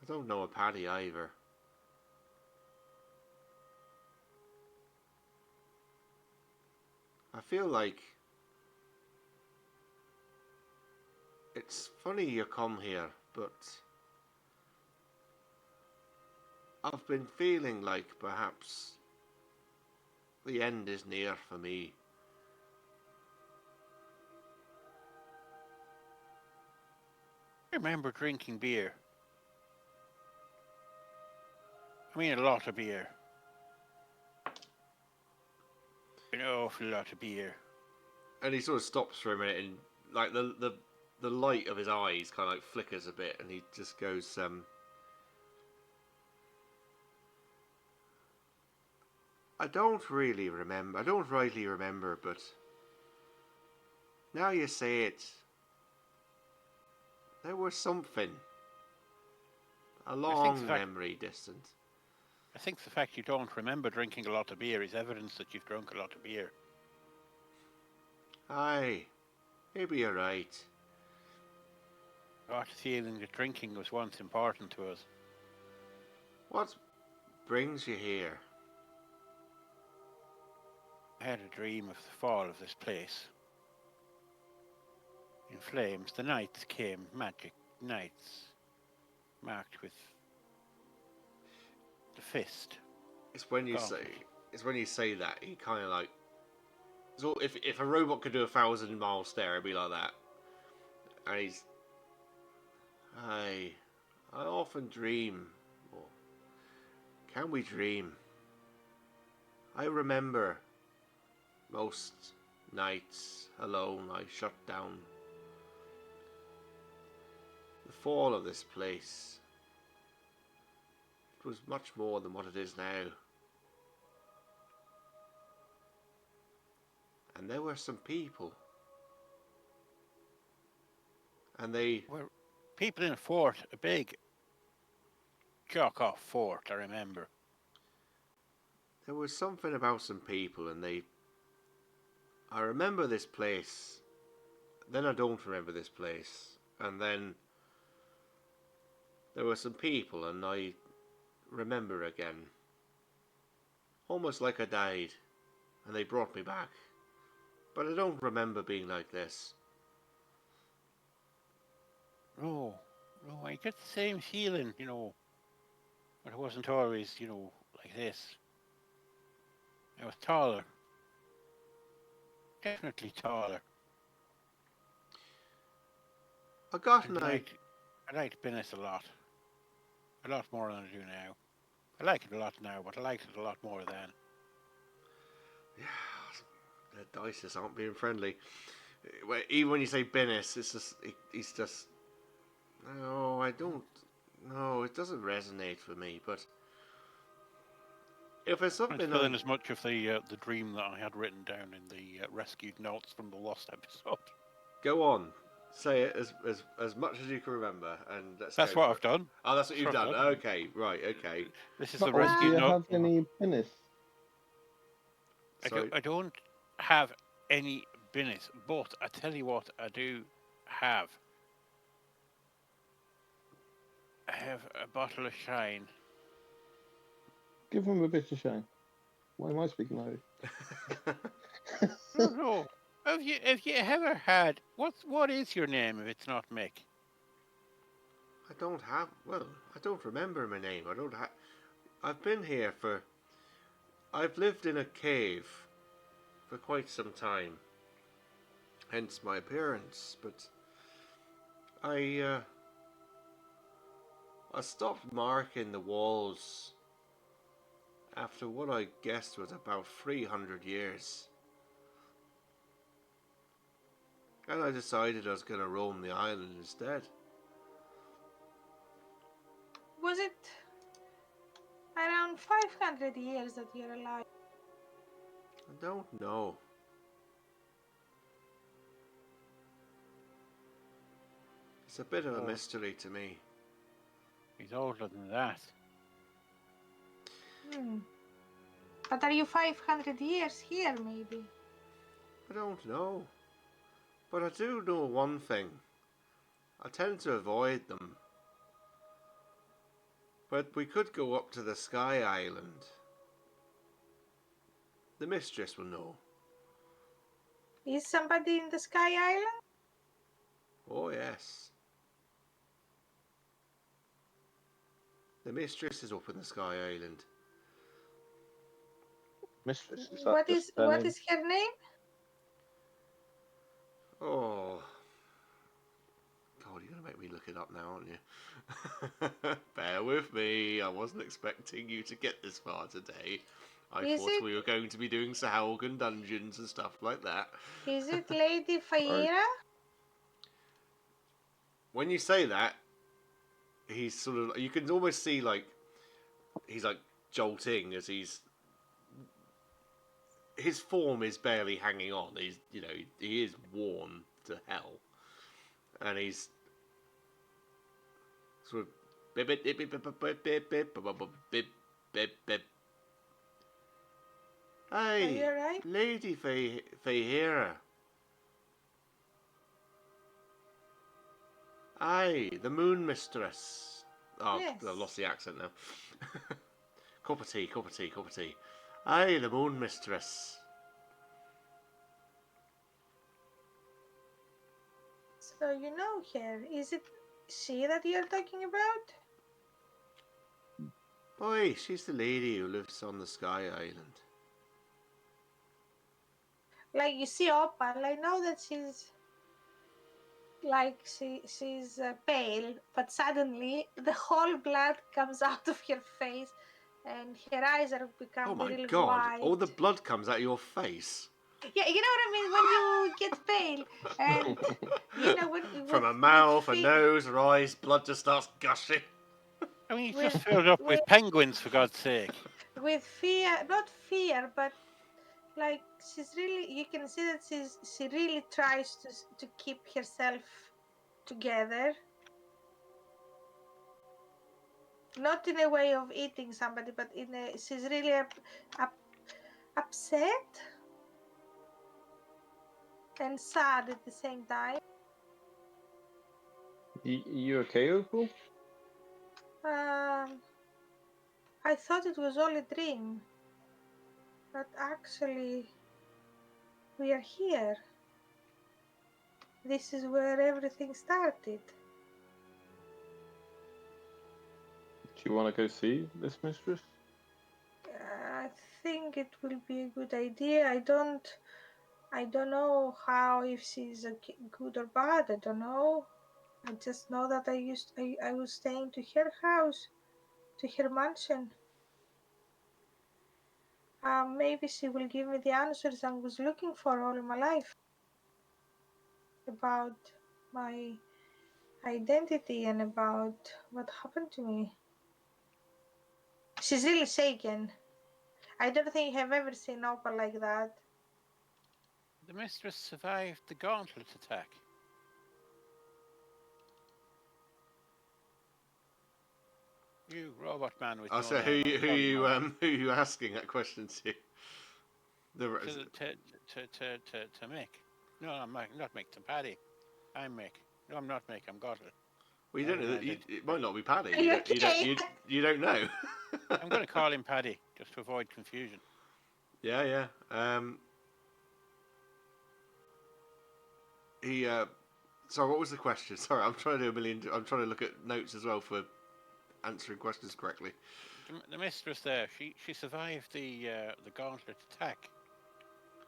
I don't know a Paddy either. I feel like it's funny you come here, but I've been feeling like perhaps the end is near for me. I remember drinking beer. I mean, a lot of beer. An awful lot of beer. And he sort of stops for a minute, and like the light of his eyes kind of like flickers a bit, and he just goes, I don't rightly remember, but now you say it, there was something. A long memory distant. I think the fact you don't remember drinking a lot of beer is evidence that you've drunk a lot of beer. Aye, maybe you're right. I got the feeling that drinking was once important to us. What brings you here? I had a dream of the fall of this place. In flames, the nights came, magic nights, marked with the fist. It's when you say that, he kind of like. So if a robot could do a 1,000-mile stare, it'd be like that. And he's. I often dream. Or can we dream? I remember most nights alone I shut down. The fall of this place. It was much more than what it is now. And there were some people. And they were people in a fort, a big chalk-off fort, I remember. There was something about some people, and I remember this place, then I don't remember this place, and then there were some people, and I remember again. almost like I died, and they brought me back. But I don't remember being like this. No, no, I get the same feeling, but it wasn't always, like this. I was taller. Definitely taller. I got And an I idea. liked Bennis a lot. A lot more than I do now. I like it a lot now, but I liked it a lot more then. Yeah, the dice just aren't being friendly. Even when you say Bennis, it's just he's just. No, I don't. No, it doesn't resonate for me. But if it's I'm something feeling as much of the dream that I had written down in the rescued notes from the lost episode. go on, say it as much as you can remember, and let's That's go what for I've it. done. Oh, that's what you've That's what done. I've done. Okay, right, okay. This is Not the all. Do rescued you note. have any Bennis? So I don't have any Bennis, but I tell you what I do have. I have a bottle of Shine. Give him a bit of shine. Why am I speaking Irish? No. Have you ever had what is your name if it's not Mick? I don't have. Well, I don't remember my name. I don't have. I've been here for. I've lived in a cave for quite some time. Hence my appearance. But I stopped marking the walls after what I guessed was about 300 years. And I decided I was going to roam the island instead. Was it around 500 years that you're alive? I don't know. It's a bit of a mystery to me. He's older than that. But are you 500 years here, maybe? I don't know. But I do know one thing. I tend to avoid them. But we could go up to the Sky Island. The mistress will know. Is somebody in the Sky Island? Oh, yes. The mistress is up in the Sky Island. Mistress, is that What just is her what name? is her name? Oh. God, you're going to make me look it up now, aren't you? Bear with me. I wasn't expecting you to get this far today. I Is thought it- we were going to be doing Sahuagin dungeons and stuff like that. Is it Lady Feyre? When you say that, he's sort of. You can almost see, like, he's like jolting as he's. His form is barely hanging on. He's, he is worn to hell. And he's sort of. Are you Hey, alright? Lady Feyre. Aye, the Moon Mistress. Oh, Yes. I lost the accent now. Cup of tea. Aye, the Moon Mistress. So you know her. Is it she that you're talking about? Oi, she's the lady who lives on the Sky Island. Like you see Opal, I know that she's like she's pale, but suddenly the whole blood comes out of her face, and her eyes are become Oh my really god, white. all the blood comes out of your face. Yeah, you know what I mean when you get pale, and you know when From with, a mouth, a with nose, her eyes, blood just starts gushing. I mean, he's With- just filled up with penguins, for God's sake. with fear, not fear, but like she's really, you can see that she really tries to keep herself together, not in a way of eating somebody, but she's really upset and sad at the same time. You okay, Opal? I thought it was all a dream. But actually, we are here. This is where everything started. Do you want to go see this mistress? I think it will be a good idea. I don't know how, if she's good or bad. I don't know. I just know that I was staying to her house, to her mansion. Maybe she will give me the answers I was looking for all my life about my identity and about what happened to me. She's really shaken. I don't think I've ever seen Opal like that. The mistress survived the gauntlet attack. You robot man with I'll no say name. who you asking that question to? To Mick. No, I'm not Mick. To Paddy. I'm Mick. No, I'm not Mick. I'm Gottle. Well, you don't know that. It might not be Paddy. Are you okay? You don't know. I'm going to call him Paddy just to avoid confusion. Yeah. He. Sorry, what was the question? Sorry, I'm trying to do I'm trying to look at notes as well for answering questions correctly. The mistress there, she survived the gauntlet attack.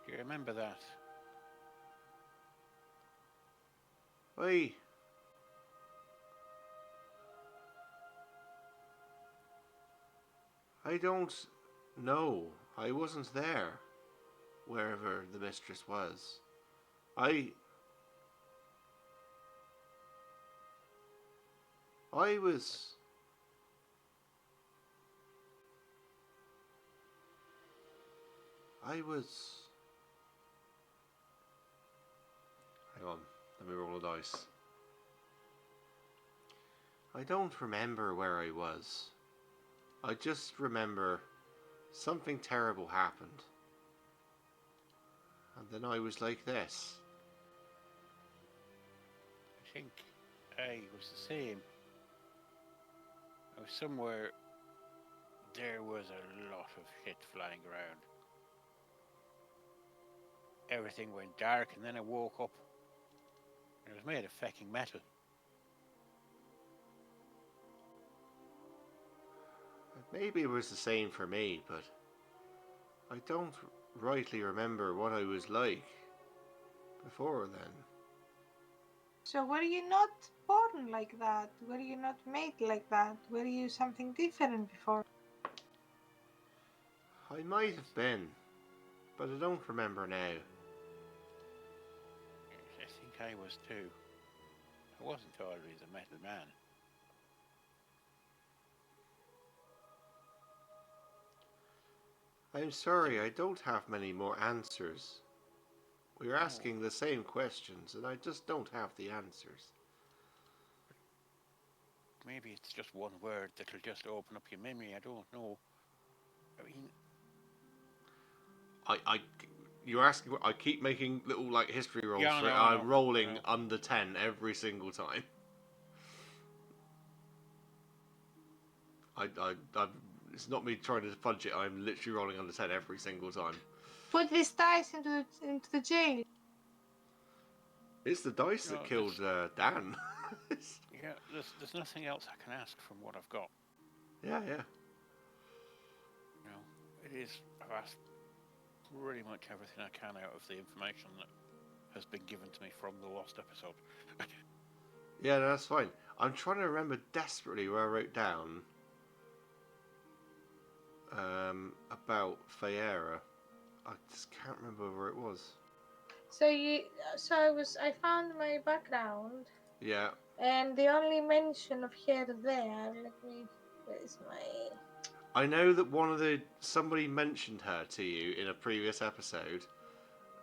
Do you remember that? Oi. I don't know. I wasn't there. Wherever the mistress was. I was. Hang on, let me roll a dice. I don't remember where I was. I just remember something terrible happened. And then I was like this. I think I was the same. I was somewhere. There was a lot of shit flying around. Everything went dark, and then I woke up. And it was made of fucking metal. Maybe it was the same for me, but I don't rightly remember what I was like before then. So were you not born like that? Were you not made like that? Were you something different before? I might have been, but I don't remember now. I think I was too. I wasn't always a metal man. I'm sorry, I don't have many more answers. We're asking the same questions, and I just don't have the answers. Maybe it's just one word that'll just open up your memory. I don't know. I mean, you're asking. I keep making little like history rolls Yeah, for it. no, I'm rolling no. under 10 every single time. It's not me trying to fudge it. I'm literally rolling under 10 every single time. Put these dice into the jail. It's the dice that killed Dan. Yeah, there's nothing else I can ask from what I've got. Yeah. You know, I've asked pretty much everything I can out of the information that has been given to me from the lost episode. Yeah, no, that's fine. I'm trying to remember desperately where I wrote down about Feyera. I just can't remember where it was. I found my background. Yeah. And the only mention of her there, where's my... I know that somebody mentioned her to you in a previous episode,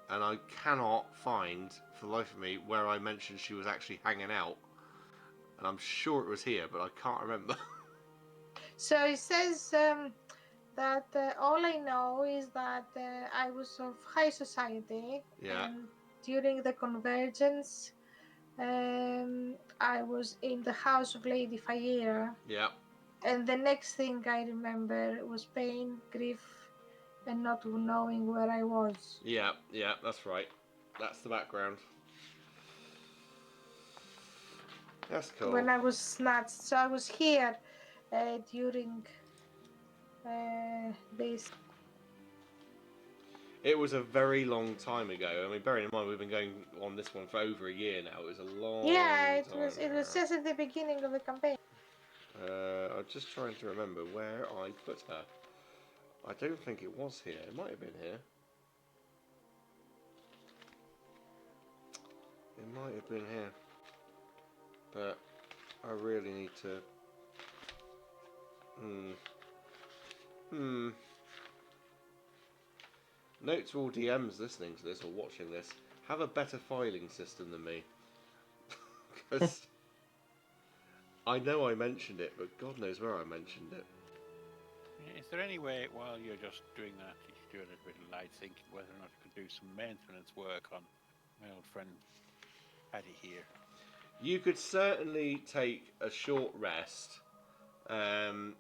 and I cannot find for the life of me where I mentioned she was actually hanging out. And I'm sure it was here, but I can't remember. So it says that all I know is that I was of high society. Yeah. And during the convergence, I was in the house of Lady Feyera. Yeah. And the next thing I remember was pain, grief, and not knowing where I was. Yeah, that's right. That's the background. That's cool. When I was snatched, so I was here during this. It was a very long time ago. I mean, bearing in mind we've been going on this one for over a year now. It was a long Yeah, it time. was just at the beginning of the campaign. I'm just trying to remember where I put her. I don't think it was here. It might have been here. It might have been here. But I really need to... Note to all DMs listening to this or watching this, have a better filing system than me. Because I know I mentioned it, but God knows where I mentioned it. Is there any way, while you're just doing that, you should do a little bit of light thinking whether or not you could do some maintenance work on my old friend Paddy here? You could certainly take a short rest, and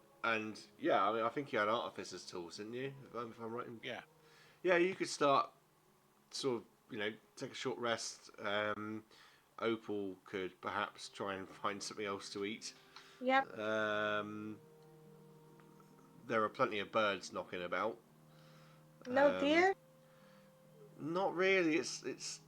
yeah, I mean, I think you had artificer's tools, didn't you? If I'm right. Yeah. Yeah, you could start sort of, take a short rest. Opal could perhaps try and find something else to eat. Yep. There are plenty of birds knocking about. No deer? Not really. It's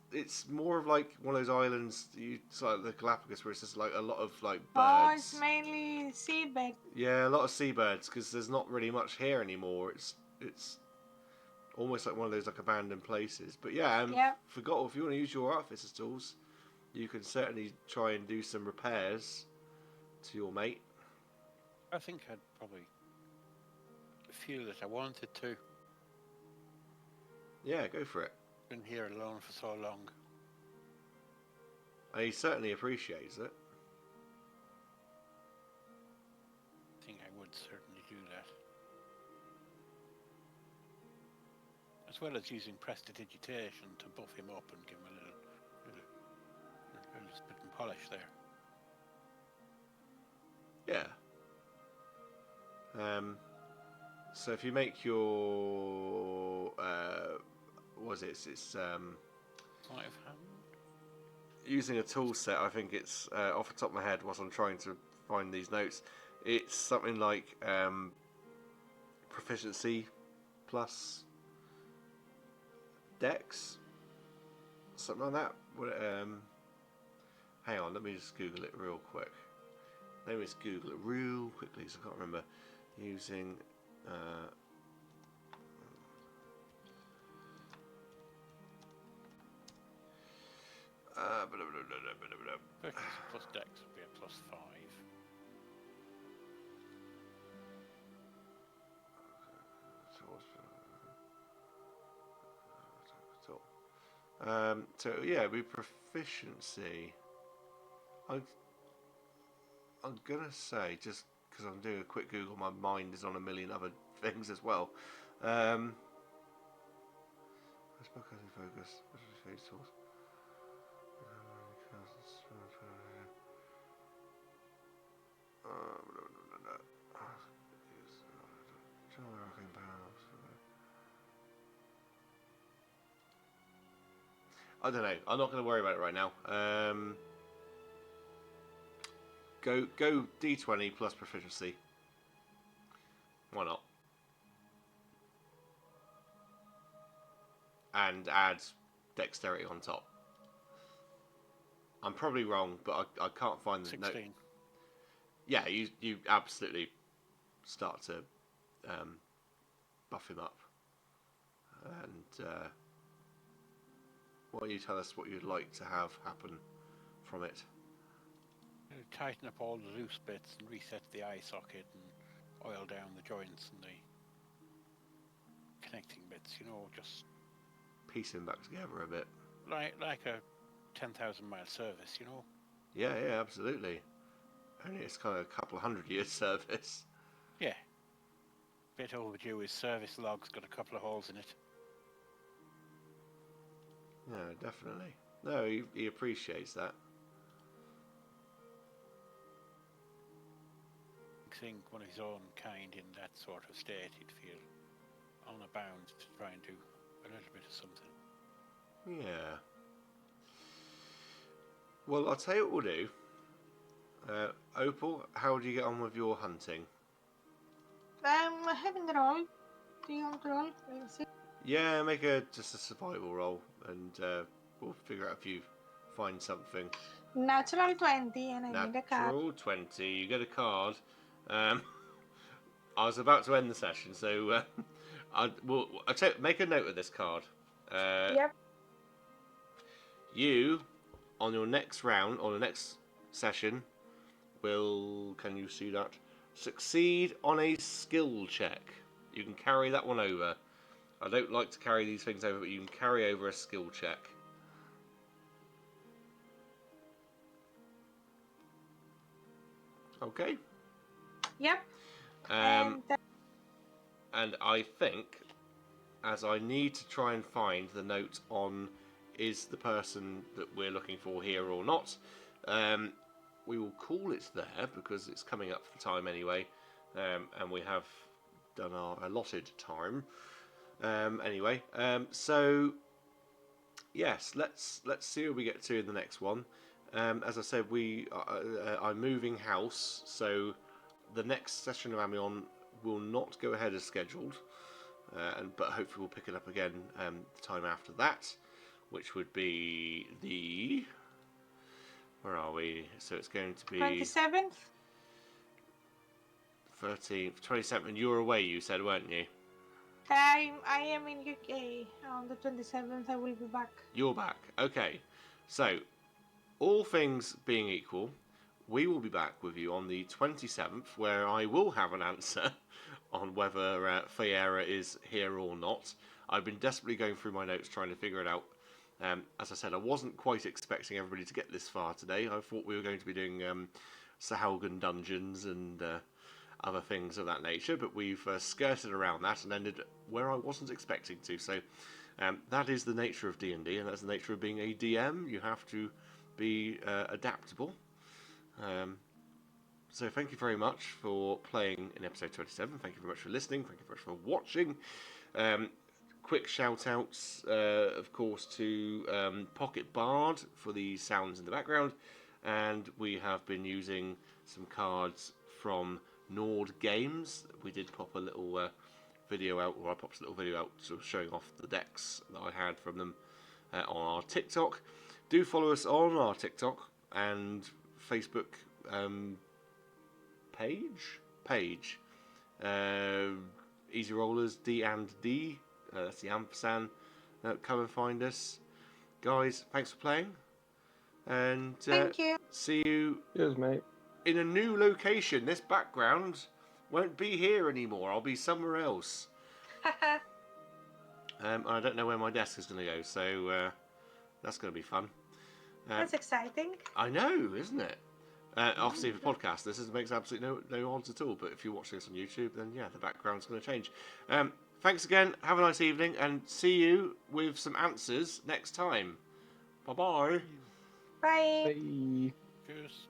more of like one of those islands, it's like the Galapagos, where it's just like a lot of like birds. Oh, it's mainly seabed. Yeah, a lot of seabirds, because there's not really much here anymore. It's almost like one of those like abandoned places. But yeah, forgot, if you want to use your artificer's tools, you can certainly try and do some repairs to your mate. I think I'd probably feel that I wanted to. Yeah, go for it. Been here alone for so long. And he certainly appreciates it. I think I would certainly do that. As well as using prestidigitation to buff him up and give him a little spit and polish there. Yeah. So if you make your it's 5 hand. Using a tool set, I think it's off the top of my head whilst I'm trying to find these notes, it's something like proficiency plus dex, something like that. Hang on, let me just Google it real quick. Let me just Google it real quickly, so I can't remember. Using Plus dex would be a +5. So yeah, it'd be proficiency. I'm gonna say, just because I'm doing a quick Google, my mind is on a million other things as well. Focus. I don't know. I'm not going to worry about it right now. Go D20 plus proficiency. Why not? And add dexterity on top. I'm probably wrong, but I can't find the 16. note. Yeah, you absolutely start to buff him up. And why don't you tell us what you'd like to have happen from it? Tighten up all the loose bits and reset the eye socket and oil down the joints and the connecting bits, just Piece him back together a bit. like a 10,000 mile service, Yeah, absolutely. Only it's kind of a couple of 100 years service. Yeah. Bit overdue. His service log's got a couple of holes in it. No, definitely. No, he appreciates that. I think one of his own kind in that sort of state, he'd feel on a bound to try and do a little bit of something. Yeah. Well, I'll tell you what we'll do. Opal, how do you get on with your hunting? I haven't rolled. Do you want to roll? Let's see. Yeah, make just a survival roll, and we'll figure out if you find something. Natural 20, and I need a card. Natural 20, you get a card. I was about to end the session, so I'll make a note of this card. Yep. You, on your next round, or the next session, will, can you see that? Succeed on a skill check. You can carry that one over. I don't like to carry these things over, but you can carry over a skill check. Okay. Yep. And I think, as I need to try and find the note on is the person that we're looking for here or not, we will call it there because it's coming up for time anyway, and we have done our allotted time. Anyway, so yes, let's see where we get to in the next one. As I said, I'm moving house, so the next session of Amion will not go ahead as scheduled, but hopefully we'll pick it up again the time after that, which would be the... Where are we? So it's going to be 27th. 13th, 27th. And you were away, you said, weren't you? I am in UK. On the 27th, I will be back. You're back. Okay. So, all things being equal, we will be back with you on the 27th, where I will have an answer on whether Fiera is here or not. I've been desperately going through my notes trying to figure it out. As I said, I wasn't quite expecting everybody to get this far today. I thought we were going to be doing Sahuagin dungeons and other things of that nature, but we've skirted around that and ended where I wasn't expecting to. So that is the nature of D&D, and that's the nature of being a DM. You have to be adaptable. So thank you very much for playing in episode 27. Thank you very much for listening. Thank you very much for watching. Quick shout outs, of course, to Pocket Bard for the sounds in the background, and we have been using some cards from Nord Games. We did pop a little video out, or I popped a little video out sort of showing off the decks that I had from them on our TikTok. Do follow us on our TikTok and Facebook page. Easy Rollers D&D. That's the ampersand. Come and find us, guys. Thanks for playing, and Thank you. see you. Cheers, mate. In a new location. This background won't be here anymore. I'll be somewhere else. I don't know where my desk is going to go, so that's going to be fun. That's exciting. I know, isn't it? Obviously, for podcast, this makes absolutely no odds at all. But if you're watching this on YouTube, then yeah, the background's going to change. Thanks again. Have a nice evening, and see you with some answers next time. Bye-bye. Bye. Bye. Cheers.